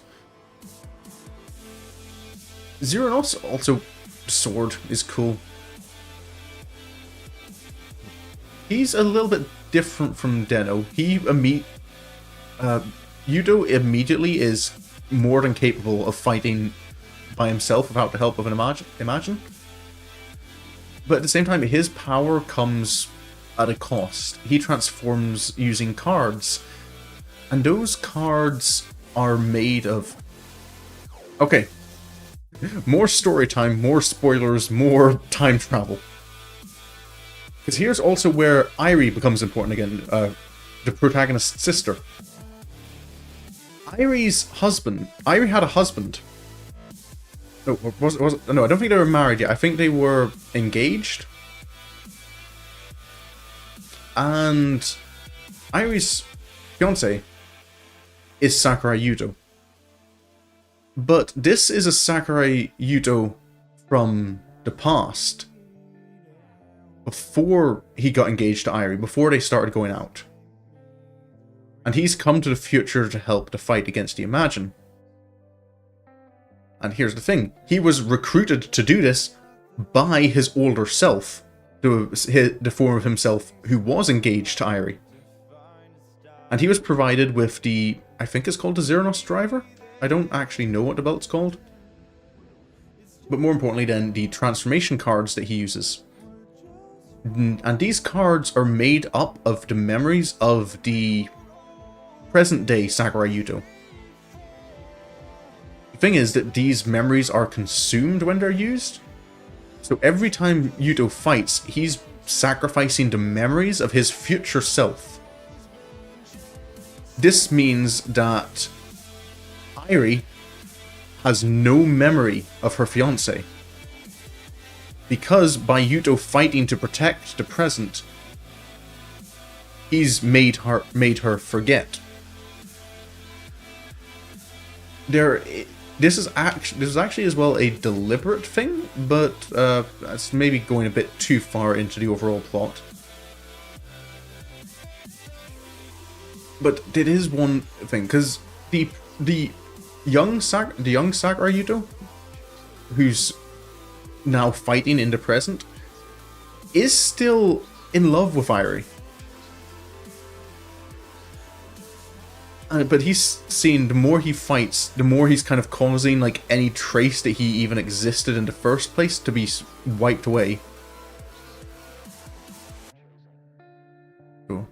Zeronos, also sword, is cool. He's a little bit different from Den-O. Yuto immediately is more than capable of fighting by himself without the help of an Imagine. But at the same time, his power comes at a cost. He transforms using cards, and those cards are made of... Okay, more story time, more spoilers, more time travel. Because here's also where Irie becomes important again, the protagonist's sister. Irie had a husband. No, no, I don't think they were married yet. I think they were engaged. And Irie's fiance is Sakurai Yuto. But this is a Sakurai Yuto from the past. Before he got engaged to Irie, before they started going out. And he's come to the future to help the fight against the Imagine. And here's the thing, he was recruited to do this by his older self, the form of himself who was engaged to Irie. And he was provided with the, I think it's called the Zeronos driver? I don't actually know what the belt's called. But more importantly then, the transformation cards that he uses. And these cards are made up of the memories of the present-day Sakurai Yuto. The thing is that these memories are consumed when they're used. So every time Yuto fights, he's sacrificing the memories of his future self. This means that Irie has no memory of her fiancé. Because by Yuto fighting to protect the present, he's made her forget. This is actually as well a deliberate thing, but that's maybe going a bit too far into the overall plot. But it is one thing, because the young Sakurai Yuto, who's now fighting in the present, is still in love with Irie. But he's seen the more he fights, the more he's kind of causing like any trace that he even existed in the first place to be wiped away. Cool.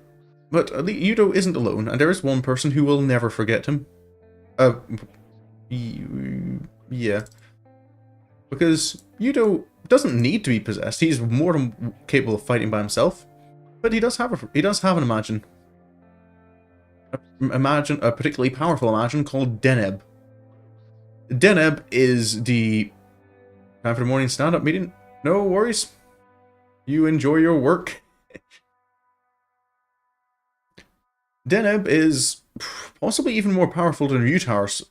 But Yuto isn't alone, and there is one person who will never forget him. Yeah. Because Yuto doesn't need to be possessed. He's more than capable of fighting by himself. But he does have an Imagine. A particularly powerful Imagine called Den-Eb. Den-Eb is the... Time for the morning stand-up meeting? No worries. You enjoy your work. Den-Eb is possibly even more powerful than Ryutar's.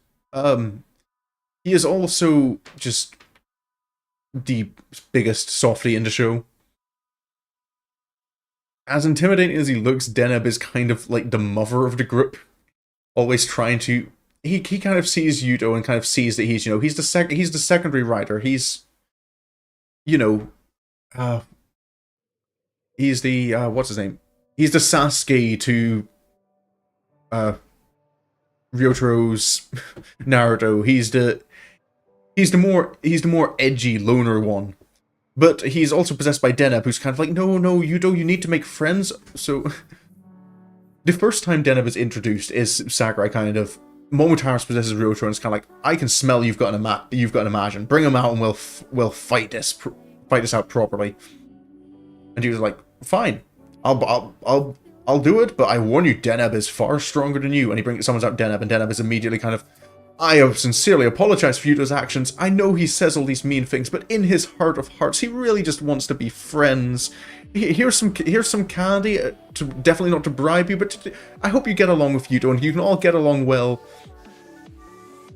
He is also just the biggest softie in the show. As intimidating as he looks, Den-Eb is kind of like the mother of the group. Always trying to... He kind of sees Yuto and kind of sees that he's, you know, he's the secondary rider. He's, you know, he's the, what's his name? He's the Sasuke to, Ryotaro's Naruto. He's the more edgy loner one. But he's also possessed by Deneb, who's kind of like, no, Yudo, you need to make friends. So the first time Deneb is introduced is Sakurai kind of Momotaros possesses Ryotaro and it's kind of like, I can smell you've got an Imagine. Bring him out and we'll fight this out properly. And he was like, fine, I'll do it, but I warn you, Deneb is far stronger than you. And he summons out Deneb, and Deneb is immediately kind of, I have sincerely apologized for Yudo's actions. I know he says all these mean things, but in his heart of hearts, he really just wants to be friends. Here's some candy, definitely not to bribe you, but I hope you get along with Yudo, and you can all get along well.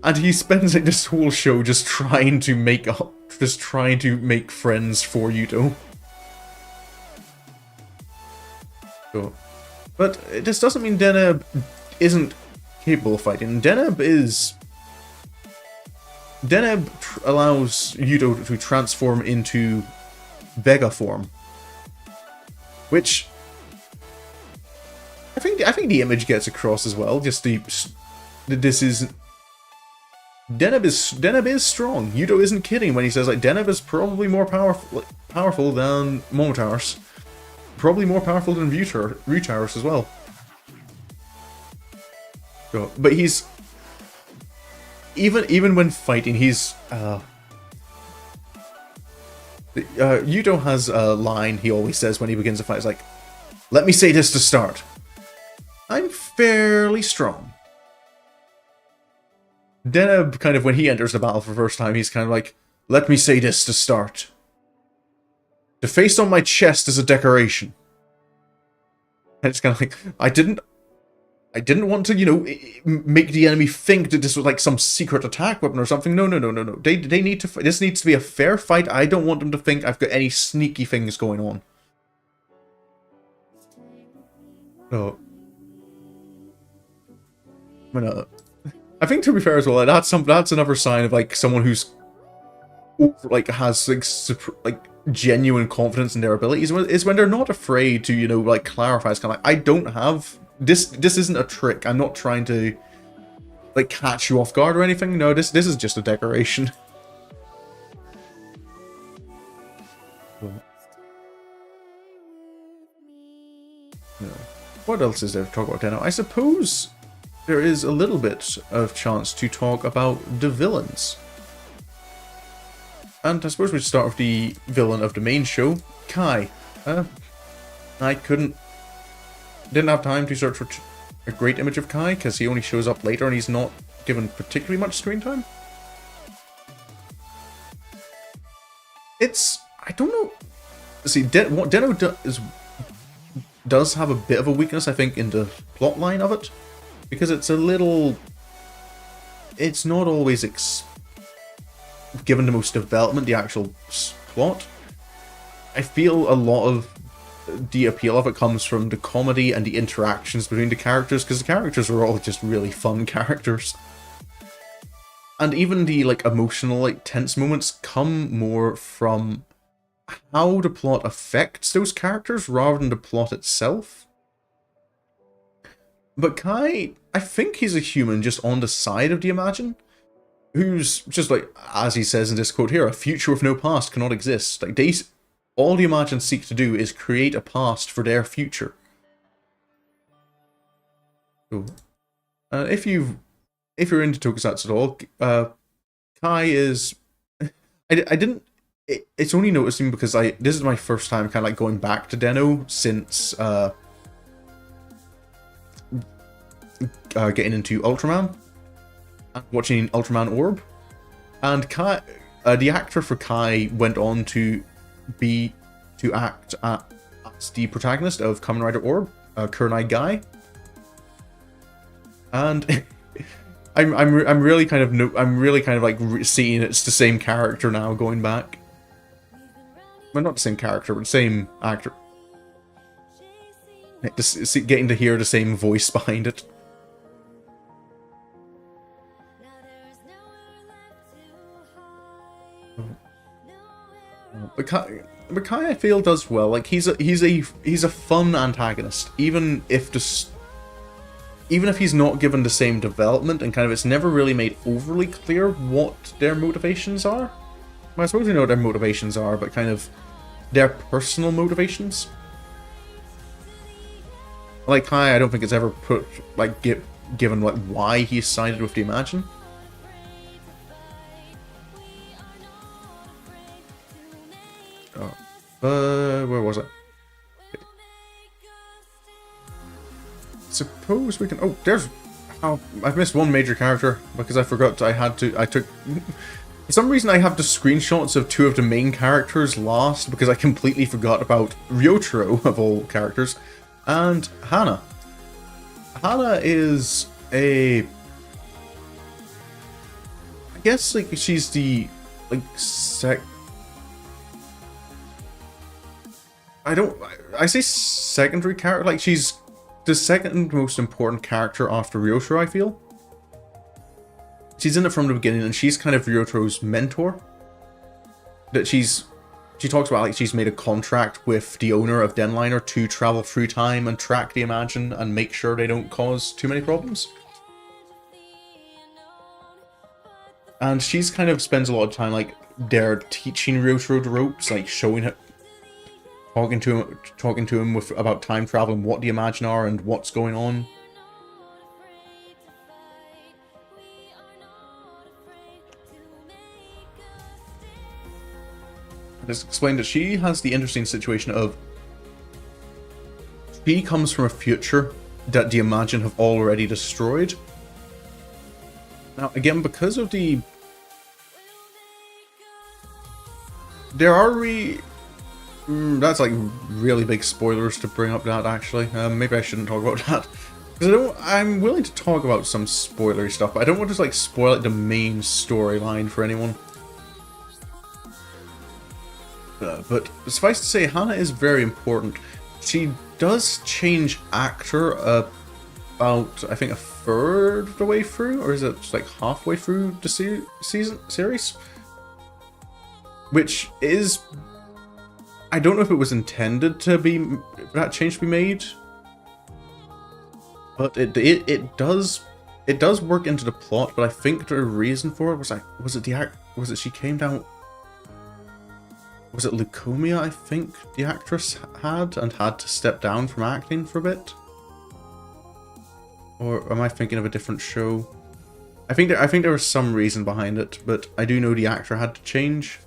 And he spends like this whole show just trying to make friends for Yudo. So, but this doesn't mean Deneb isn't capable of fighting. Deneb allows Yudo to transform into Vega form, which I think the image gets across as well. Just Deneb is strong. Yudo isn't kidding when he says like Deneb is probably more powerful than Momotaros, probably more powerful than Ryutaros as well. So, but he's even when fighting, he's Yudo has a line he always says when he begins a fight. It's like, "Let me say this to start. I'm fairly strong." Deneb, kind of when he enters the battle for the first time, he's kind of like, "Let me say this to start. The face on my chest is a decoration." And it's kind of like, I didn't want to, make the enemy think that this was like some secret attack weapon or something. No. They need to. This needs to be a fair fight. I don't want them to think I've got any sneaky things going on. No. I think to be fair as well, that's another sign of like someone who's like has like genuine confidence in their abilities is when they're not afraid to like clarify. It's kind of like, I don't have this isn't a trick. I'm not trying to like catch you off guard or anything. No, this is just a decoration. What else is there to talk about Den-O? I suppose there is a little bit of chance to talk about the villains. And I suppose we'd start with the villain of the main show, Kai. I didn't have time to search for a great image of Kai, because he only shows up later and he's not given particularly much screen time. I don't know. See, what Den-O does have a bit of a weakness, I think, in the plot line of it. Because it's not always given the most development, the actual plot. I feel a lot of the appeal of it comes from the comedy and the interactions between the characters, because the characters are all just really fun characters. And even the like emotional, like tense moments come more from how the plot affects those characters rather than the plot itself. But Kai, I think he's a human just on the side of the Imagine, who's just like, as he says in this quote here, a future with no past cannot exist. Like all the Imagine seek to do is create a past for their future. So, if you're into tokusatsu at all, Kai is, it's only noticing because this is my first time kind of like going back to Den-O since getting into Ultraman and watching Ultraman Orb, and Kai, the actor for Kai went on to act as the protagonist of Kamen Rider Orb, Kurenai Guy, and I'm really kind of like seeing it's the same character now going back. Well, not the same character, but the same actor. Getting to hear the same voice behind it. But Kai, I feel, does well. Like he's a fun antagonist, even if even if he's not given the same development, and kind of it's never really made overly clear what their motivations are. Well, I suppose we know what their motivations are, but kind of their personal motivations. Like Kai, I don't think it's ever put, like, given like why he sided with the Imagine. Oh, where was it? Suppose we can. Oh, there's. Oh, I've missed one major character because I forgot I had to. I took. For some reason, I have the screenshots of two of the main characters last because I completely forgot about Ryotaro of all characters, and Hana. Hana is a. I guess like she's the I say secondary character, like she's the second most important character after Ryotaro, I feel. She's in it from the beginning, and she's kind of Ryotaro's mentor. That she talks about, like, she's made a contract with the owner of Denliner to travel through time and track the Imagine and make sure they don't cause too many problems. And she's kind of spends a lot of time, like, there teaching Ryotaro the ropes, like showing it, talking to him about time travel and what the Imagine are and what's going on. It's explained that she has the interesting situation of she comes from a future that the Imagine have already destroyed. Now, again, because of the... There are that's like really big spoilers to bring up that, actually. Maybe I shouldn't talk about that. Because I'm willing to talk about some spoilery stuff, but I don't want to like spoil like, the main storyline for anyone. But suffice to say, Hana is very important. She does change actor about, I think, a third of the way through, or is it just like halfway through the series? Which is... I don't know if it was intended to be that change to be made, but it does work into the plot. But I think the reason for it was it she came down. Was it leukemia? I think the actress had to step down from acting for a bit, or am I thinking of a different show? I think there was some reason behind it, but I do know the actor had to change.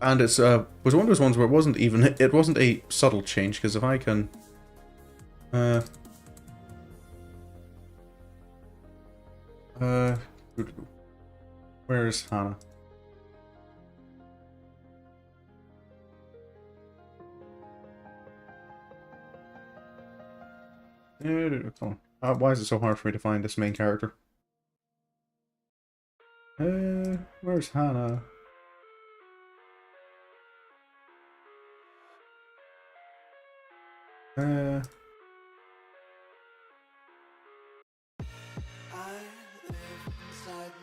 And it's was one of those ones where it wasn't a subtle change, because if I can where is Hana? Why is it so hard for me to find this main character? Where's Hana?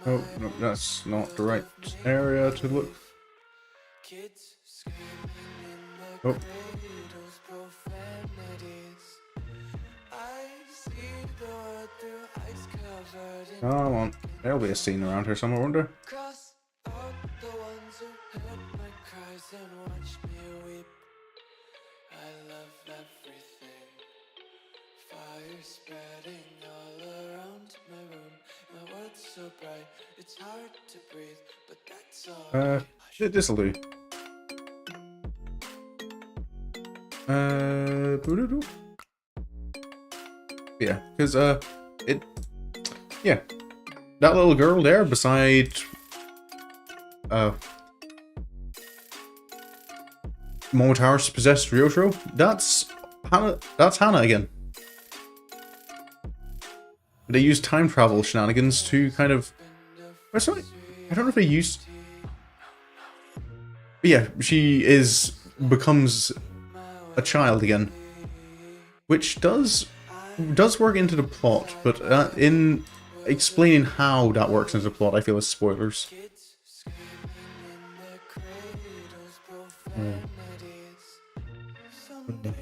Oh, no, that's not the right area to look. Oh. Come on. There'll be a scene around here somewhere, won't there? This'll do. Yeah, because yeah, that little girl there beside Momotaro's possessed Ryotaro, that's Hana. That's Hana again. They use time travel shenanigans to kind of. Sorry, I don't know if they used. But yeah, she becomes a child again, which does work into the plot, but in explaining how that works into the plot, I feel is spoilers.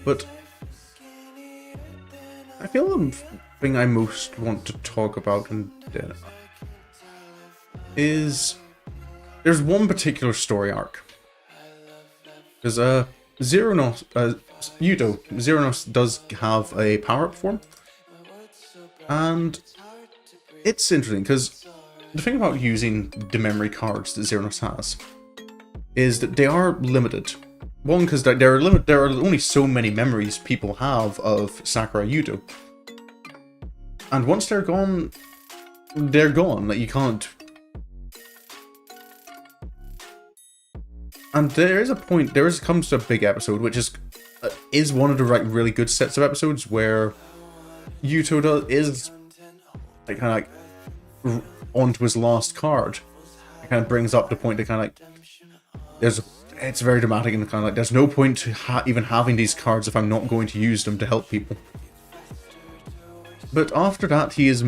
But I feel the thing I most want to talk about in Den-O is there's one particular story arc. Because Yudo Zeronos does have a power-up form, and it's interesting because the thing about using the memory cards that Zeronos has is that they are limited. One, because there are only so many memories people have of Sakura Yudo, and once they're gone, they're gone. Like, you can't. And there is a point. Comes to a big episode, which is one of the really good sets of episodes where Yuto is like kind of like onto his last card. It kind of brings up the point that kind of like it's very dramatic and kind of like there's no point to even having these cards if I'm not going to use them to help people. But after that, he is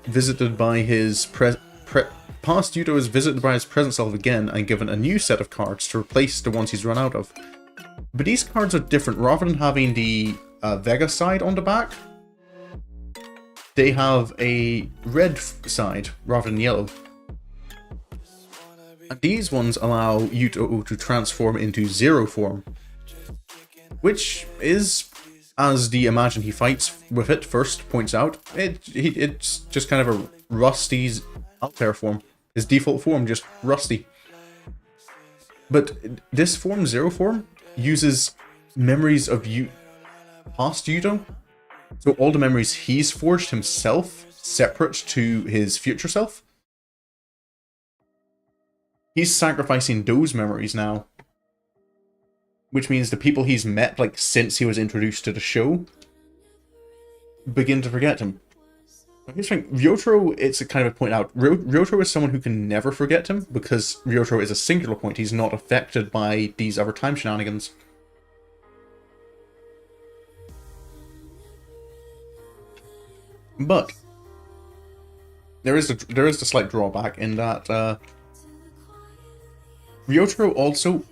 visited by his past Yudo is visited by his present self again and given a new set of cards to replace the ones he's run out of. But these cards are different. Rather than having the Vega side on the back, they have a red side rather than yellow. And these ones allow Yudo to transform into Zero form, which is, as the Imagine he fights with it first points out, it's just kind of a Rusty's Altair form. His default form, just Rusty. But this form, Zero form, uses memories of past Yudo. So all the memories he's forged himself, separate to his future self, he's sacrificing those memories now. Which means the people he's met, like, since he was introduced to the show, begin to forget him. Here's the thing, Ryotaro, it's a kind of a point out, Ryotaro is someone who can never forget him, because Ryotaro is a singular point, he's not affected by these other time shenanigans. But there is a slight drawback in that Ryotaro also,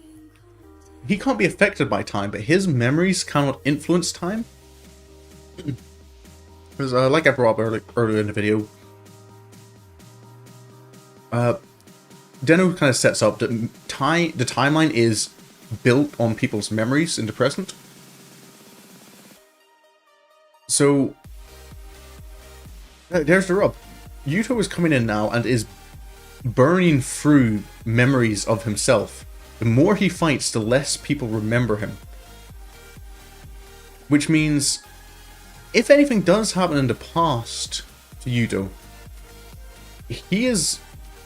he can't be affected by time, but his memories cannot influence time. Because, like I brought up earlier in the video, Den-O kind of sets up that the timeline is built on people's memories in the present. So, there's the rub. Yuto is coming in now and is burning through memories of himself. The more he fights, the less people remember him. Which means, if anything does happen in the past to Yudo, he is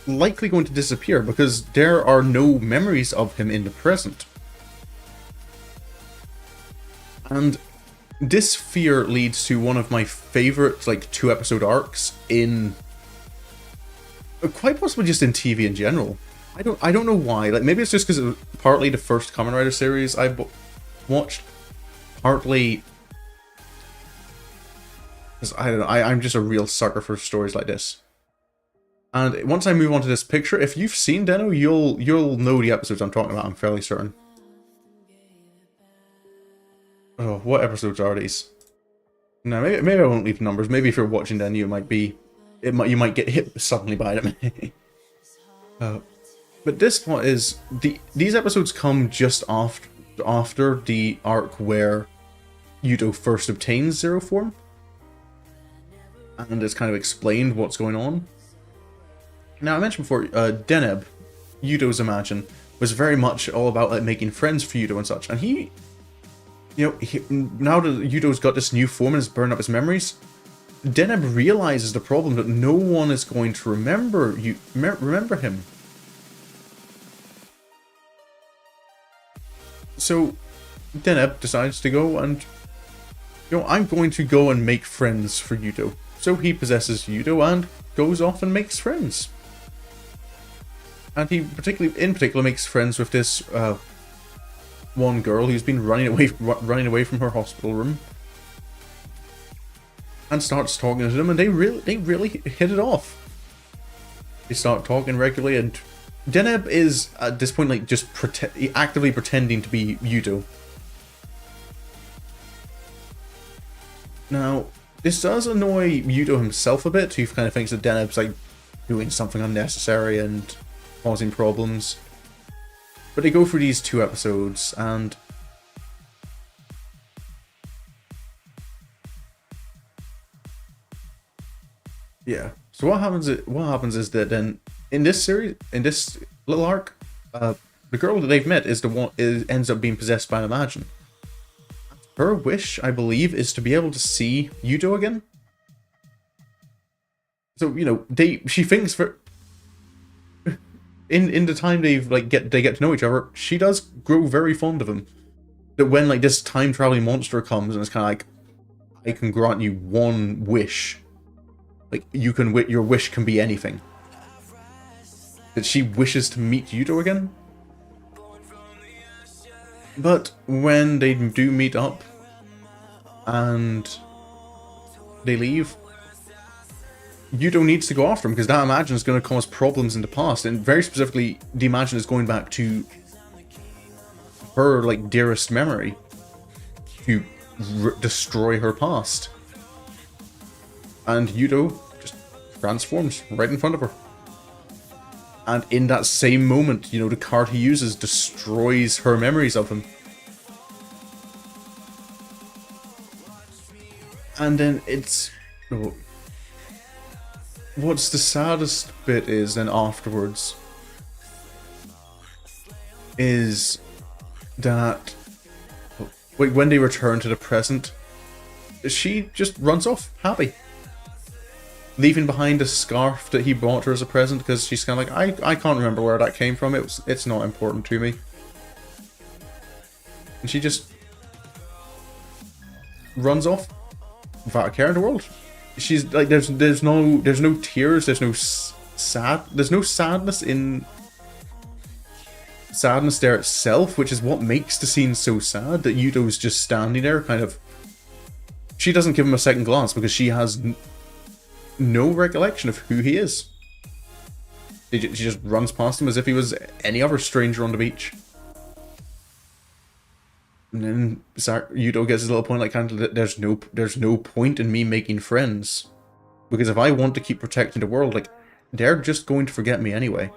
likely going to disappear because there are no memories of him in the present. And this fear leads to one of my favorite, like, 2-episode arcs in, quite possibly just in TV in general. I don't know why. Like, maybe it's just because it was partly the first Kamen Rider series I watched, partly because I don't know. I'm just a real sucker for stories like this. And once I move on to this picture, if you've seen Den-O, you'll know the episodes I'm talking about. I'm fairly certain. Oh, what episodes are these? No, maybe I won't leave numbers. Maybe if you're watching Den-O, you might get hit suddenly by them. But this one is these episodes come just after the arc where Yudo first obtains Zero form, and it's kind of explained what's going on. Now, I mentioned before, Den-O, Yudo's Imagine, was very much all about like making friends for Yudo and such, and he, now that Yudo's got this new form and has burned up his memories, Den-O realizes the problem that no one is going to remember him. So Den-O decides to go and, I'm going to go and make friends for Yudo. So he possesses Yudo and goes off and makes friends. And he in particular makes friends with this one girl who's been running away from her hospital room, and starts talking to them, and they really hit it off. They start talking regularly, and Den-O is at this point like just actively pretending to be Yudo. Now, This does annoy Yuto himself a bit, who kind of thinks that Den-O's like doing something unnecessary and causing problems. But they go through these 2 episodes, and yeah. So what happens is that then in this series, in this little arc, the girl that they've met is the one ends up being possessed by an Imagine. Her wish, I believe, is to be able to see Yuto again. So, you know, she thinks for in the time they get to know each other, she does grow very fond of him. That when like this time traveling monster comes and it's kind of like, I can grant you one wish. Like your wish can be anything. That she wishes to meet Yuto again. But when they do meet up and they leave, Yuto needs to go after him because that Imagine is going to cause problems in the past, and very specifically, the Imagine is going back to her like dearest memory to destroy her past, and Yuto just transforms right in front of her. And in that same moment, you know, the card he uses destroys her memories of him. And then it's... Oh, what's the saddest bit is then afterwards is that when they return to the present, she just runs off happy, leaving behind a scarf that he bought her as a present because she's kind of like, I can't remember where that came from. It's not important to me. And she just runs off without a care in the world. She's like, there's no tears, there's no sadness in sadness there itself, which is what makes the scene so sad. That Yuto's just standing there, kind of. She doesn't give him a second glance because she has no recollection of who he is. She just runs past him as if he was any other stranger on the beach. And then Yuto gets his little point, like, kind of, there's no point in me making friends, because if I want to keep protecting the world, like, they're just going to forget me anyway.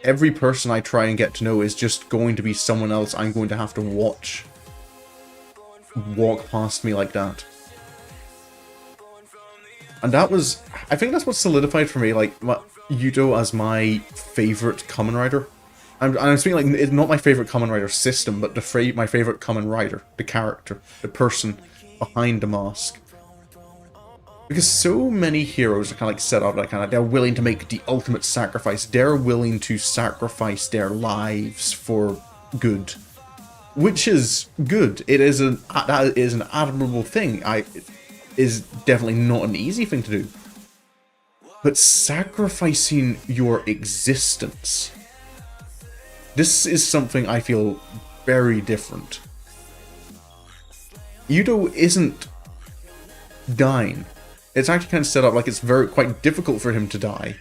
Every person I try and get to know is just going to be someone else I'm going to have to watch walk past me like that. And that was, I think that's what solidified for me, like, Yuto as my favorite Kamen Rider. I'm speaking like, it's not my favorite Kamen Rider system, but my favorite Kamen Rider, the character, the person behind the mask. Because so many heroes are kind of like set up like they're willing to make the ultimate sacrifice. They're willing to sacrifice their lives for good, which is good. That is an admirable thing. It is definitely not an easy thing to do. But sacrificing your existence, this is something I feel very different. Yuto isn't dying. It's actually kind of set up like it's quite difficult for him to die.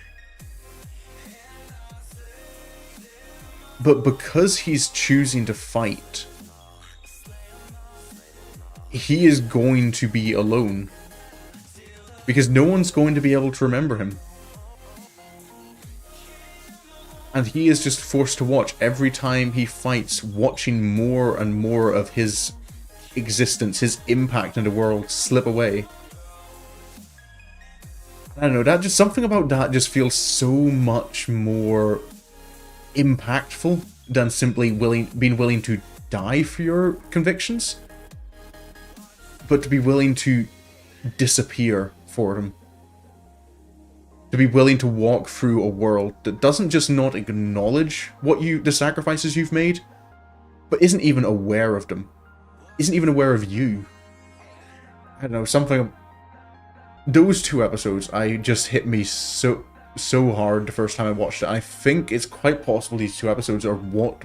But because he's choosing to fight, he is going to be alone. Because no one's going to be able to remember him. And he is just forced to watch every time he fights, watching more and more of his existence, his impact in the world slip away. I don't know, that just something about that just feels so much more impactful than simply being willing to die for your convictions, but to be willing to disappear for them. To be willing to walk through a world that doesn't just not acknowledge the sacrifices you've made, but isn't even aware of them. Isn't even aware of you. I don't know, something... Those 2 episodes, just hit me so hard the first time I watched it. I think it's quite possible these 2 episodes are what...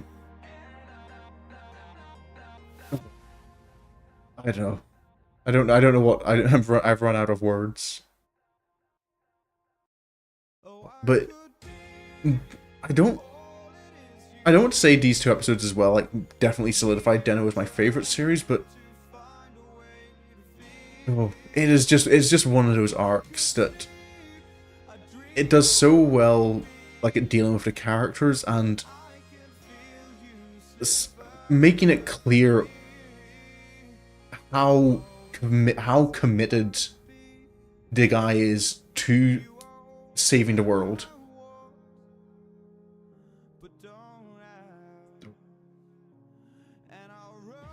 I don't know. I don't know what... I've run out of words. But I don't want to say these 2 episodes as well, like, definitely solidified Den-O as my favorite series, but Oh, it's just one of those arcs that it does so well, like at dealing with the characters and making it clear how committed the guy is to saving the world.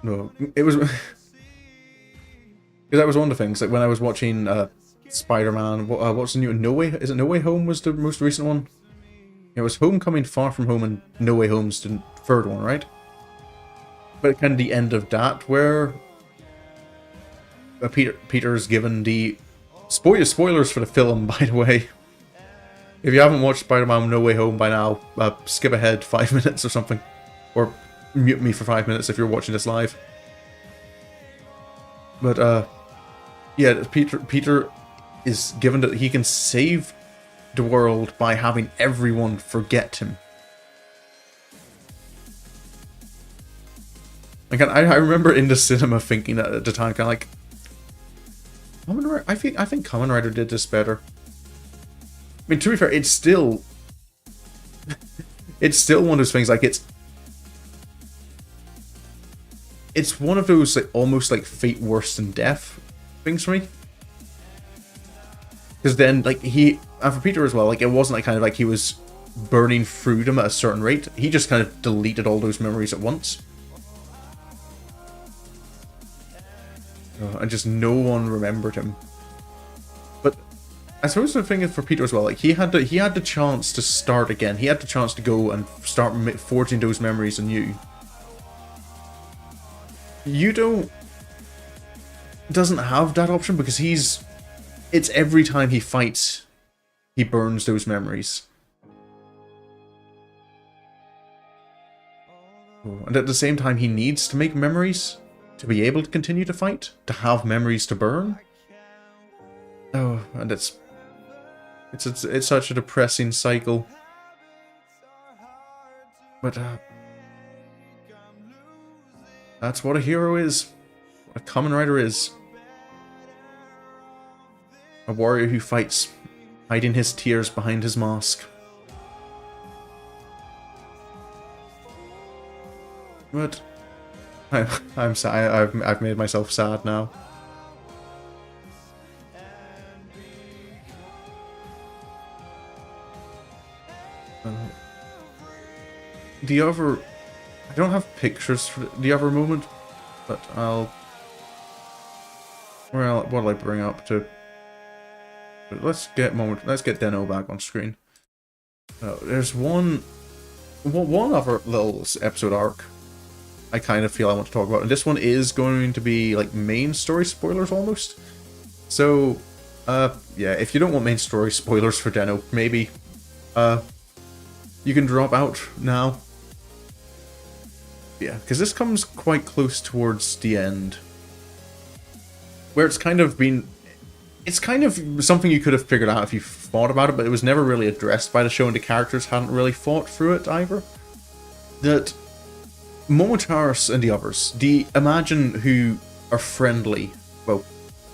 No, it was because that was one of the things. Like when I was watching Spider-Man, what's the new No Way? Is it No Way Home? Was the most recent one? It was Homecoming, Far From Home, and No Way Home's the third one, right? But kind of the end of that, where Peter's given the spoilers for the film, by the way. If you haven't watched Spider-Man No Way Home by now, skip ahead 5 minutes or something, or mute me for 5 minutes if you're watching this live. But yeah, Peter is given that he can save the world by having everyone forget him. Like, I remember in the cinema thinking at the time, kind of like, I think Kamen Rider did this better. I mean, to be fair, it's still one of those things. Like it's one of those like almost like fate worse than death things for me. Because then, like, and for Peter as well, like, it wasn't like kind of like he was burning through them at a certain rate. He just kind of deleted all those memories at once. And just no one remembered him. But I suppose the thing is for Peter as well, like, he had the chance to start again. He had the chance to go and start forging those memories anew. Doesn't have that option because it's every time he fights, he burns those memories. And at the same time, he needs to make memories to be able to continue to fight, to have memories to burn. Oh, and it's such a depressing cycle. But that's what a hero is. What a Kamen Rider is. A warrior who fights, hiding his tears behind his mask. But I'm sad. I've made myself sad now. I don't have pictures for the other moment, but what'll I bring up to? Let's get Den-O back on screen. There's one other little episode arc I kind of feel I want to talk about, and this one is going to be like main story spoilers almost. So, yeah, if you don't want main story spoilers for Den-O, maybe you can drop out now. Yeah, because this comes quite close towards the end, where it's kind of something you could have figured out if you thought about it, but it was never really addressed by the show, and the characters hadn't really thought through it either. That Momotaros and the others, the Imagine who are friendly, well,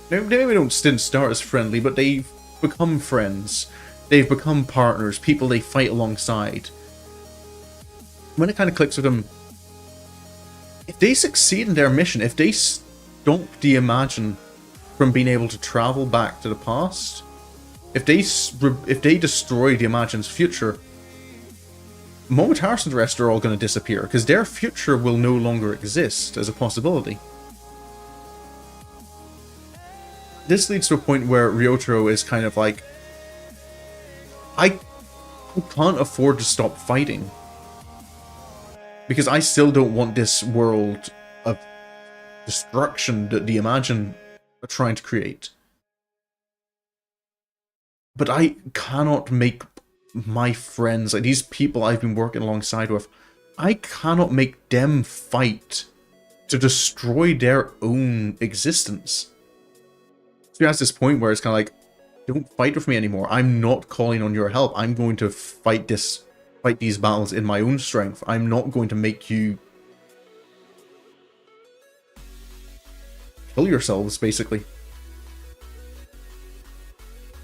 maybe they didn't start as friendly, but they've become friends. They've become partners, people they fight alongside. When it kind of clicks with them, if they succeed in their mission, if they stop the Imagine from being able to travel back to the past, if they destroy the Imagine's future, Momotaros and the rest are all going to disappear, because their future will no longer exist as a possibility. This leads to a point where Ryotaro is kind of like, I can't afford to stop fighting, because I still don't want this world of destruction that the Imagine are trying to create. But I cannot make my friends, like these people I've been working alongside with, I cannot make them fight to destroy their own existence. So he has this point where it's kind of like, don't fight with me anymore. I'm not calling on your help. I'm going to fight these battles in my own strength. I'm not going to make you kill yourselves, basically.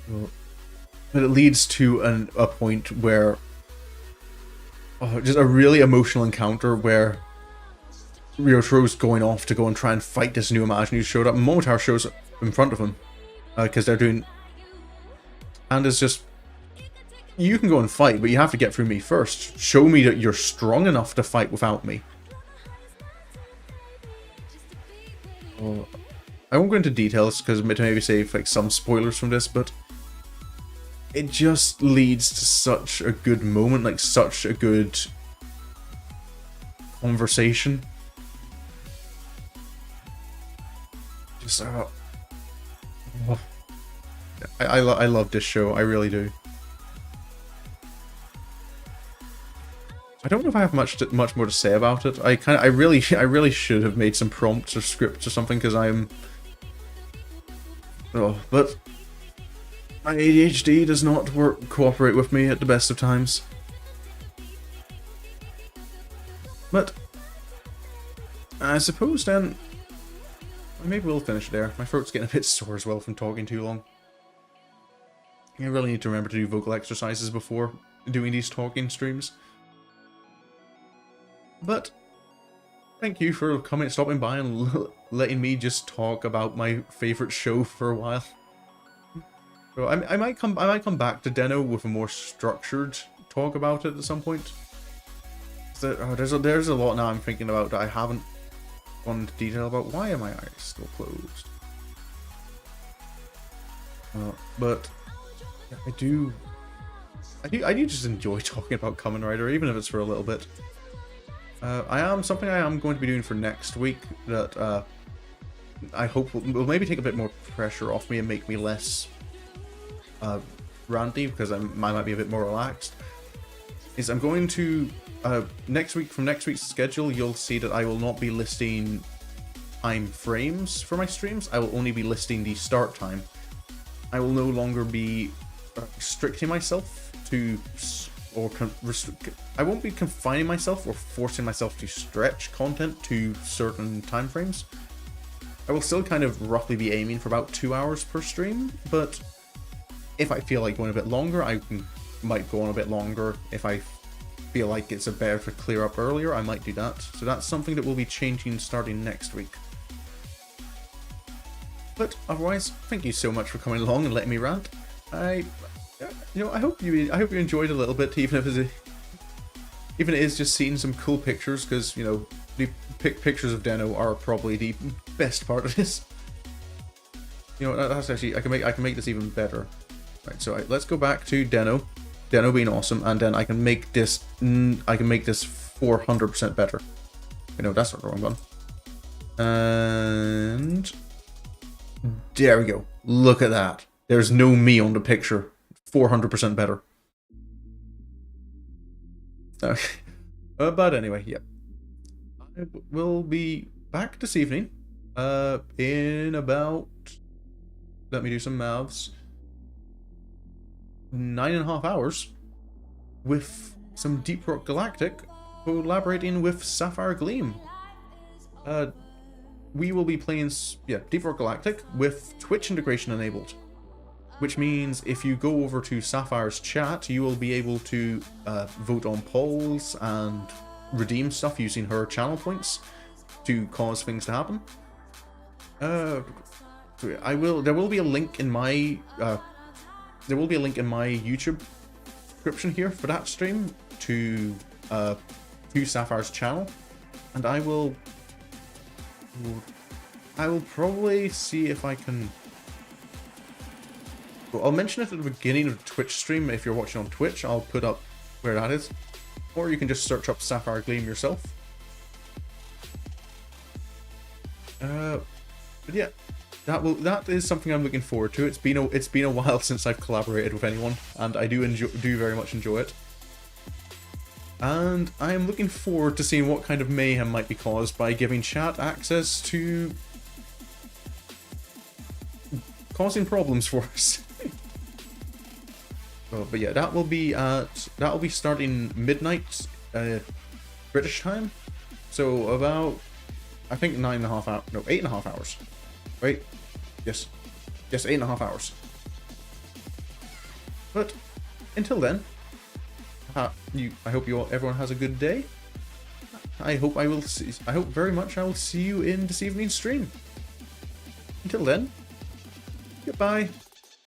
But it leads to a point where just a really emotional encounter where Ryotaro's going off to go and try and fight this new Imagine who showed up, and Momotaro shows up in front of him because they're doing, and it's just, you can go and fight, but you have to get through me first. Show me that you're strong enough to fight without me. I won't go into details because to maybe save like some spoilers from this, but it just leads to such a good moment, like such a good conversation. Just I love this show, I really do. I don't know if I have much more to say about it. I really should have made some prompts or scripts or something because but my ADHD does not cooperate with me at the best of times. But I suppose then maybe we'll finish there. My throat's getting a bit sore as well from talking too long. I really need to remember to do vocal exercises before doing these talking streams. But thank you for stopping by and letting me just talk about my favorite show for a while. So I might come back to Den-O with a more structured talk about it at some point. There's a lot now I'm thinking about that I haven't gone into detail about. Why are my eyes still closed? But I do just enjoy talking about Kamen Rider, even if it's for a little bit. Something I am going to be doing for next week that I hope will maybe take a bit more pressure off me and make me less ranty, because I might be a bit more relaxed, is I'm going to next week's schedule, you'll see that I will not be listing time frames for my streams. I will only be listing the start time. I will no longer be restricting myself to, I won't be confining myself or forcing myself to stretch content to certain time frames. I will still kind of roughly be aiming for about 2 hours per stream, but if I feel like going a bit longer, might go on a bit longer. If I feel like it's better to clear up earlier, I might do that. So that's something that will be changing starting next week. But otherwise, thank you so much for coming along and letting me rant. I hope you enjoyed a little bit, even if it is just seeing some cool pictures, because the pictures of Den-O are probably the best part of this. That's actually I can make this even better. Right, so let's go back to Den-O being awesome, and then I can make this 400% better. That's not the wrong one. And there we go. Look at that. There's no me on the picture. 400% better. Okay. But anyway, yeah. I will be back this evening. In about, let me do some maths, 9.5 hours with some Deep Rock Galactic collaborating with Sapphire Gleam. We will be playing Deep Rock Galactic with Twitch integration enabled, which means if you go over to Sapphire's chat, you will be able to vote on polls and redeem stuff using her channel points to cause things to happen. There will be a link in my YouTube description here for that stream to Sapphire's channel, and I will probably see if I can. Well, I'll mention it at the beginning of the Twitch stream. If you're watching on Twitch, I'll put up where that is, or you can just search up Sapphire Gleam yourself. But yeah, that is something I'm looking forward to. It's been a while since I've collaborated with anyone, and I do very much enjoy it. And I am looking forward to seeing what kind of mayhem might be caused by giving chat access to causing problems for us. But yeah, that will be starting midnight British time, so about, I think 9.5 hours, no, 8.5 hours, right? Yes, 8.5 hours. But until then, I hope everyone has a good day. I hope very much I will see you in this evening's stream. Until then, goodbye.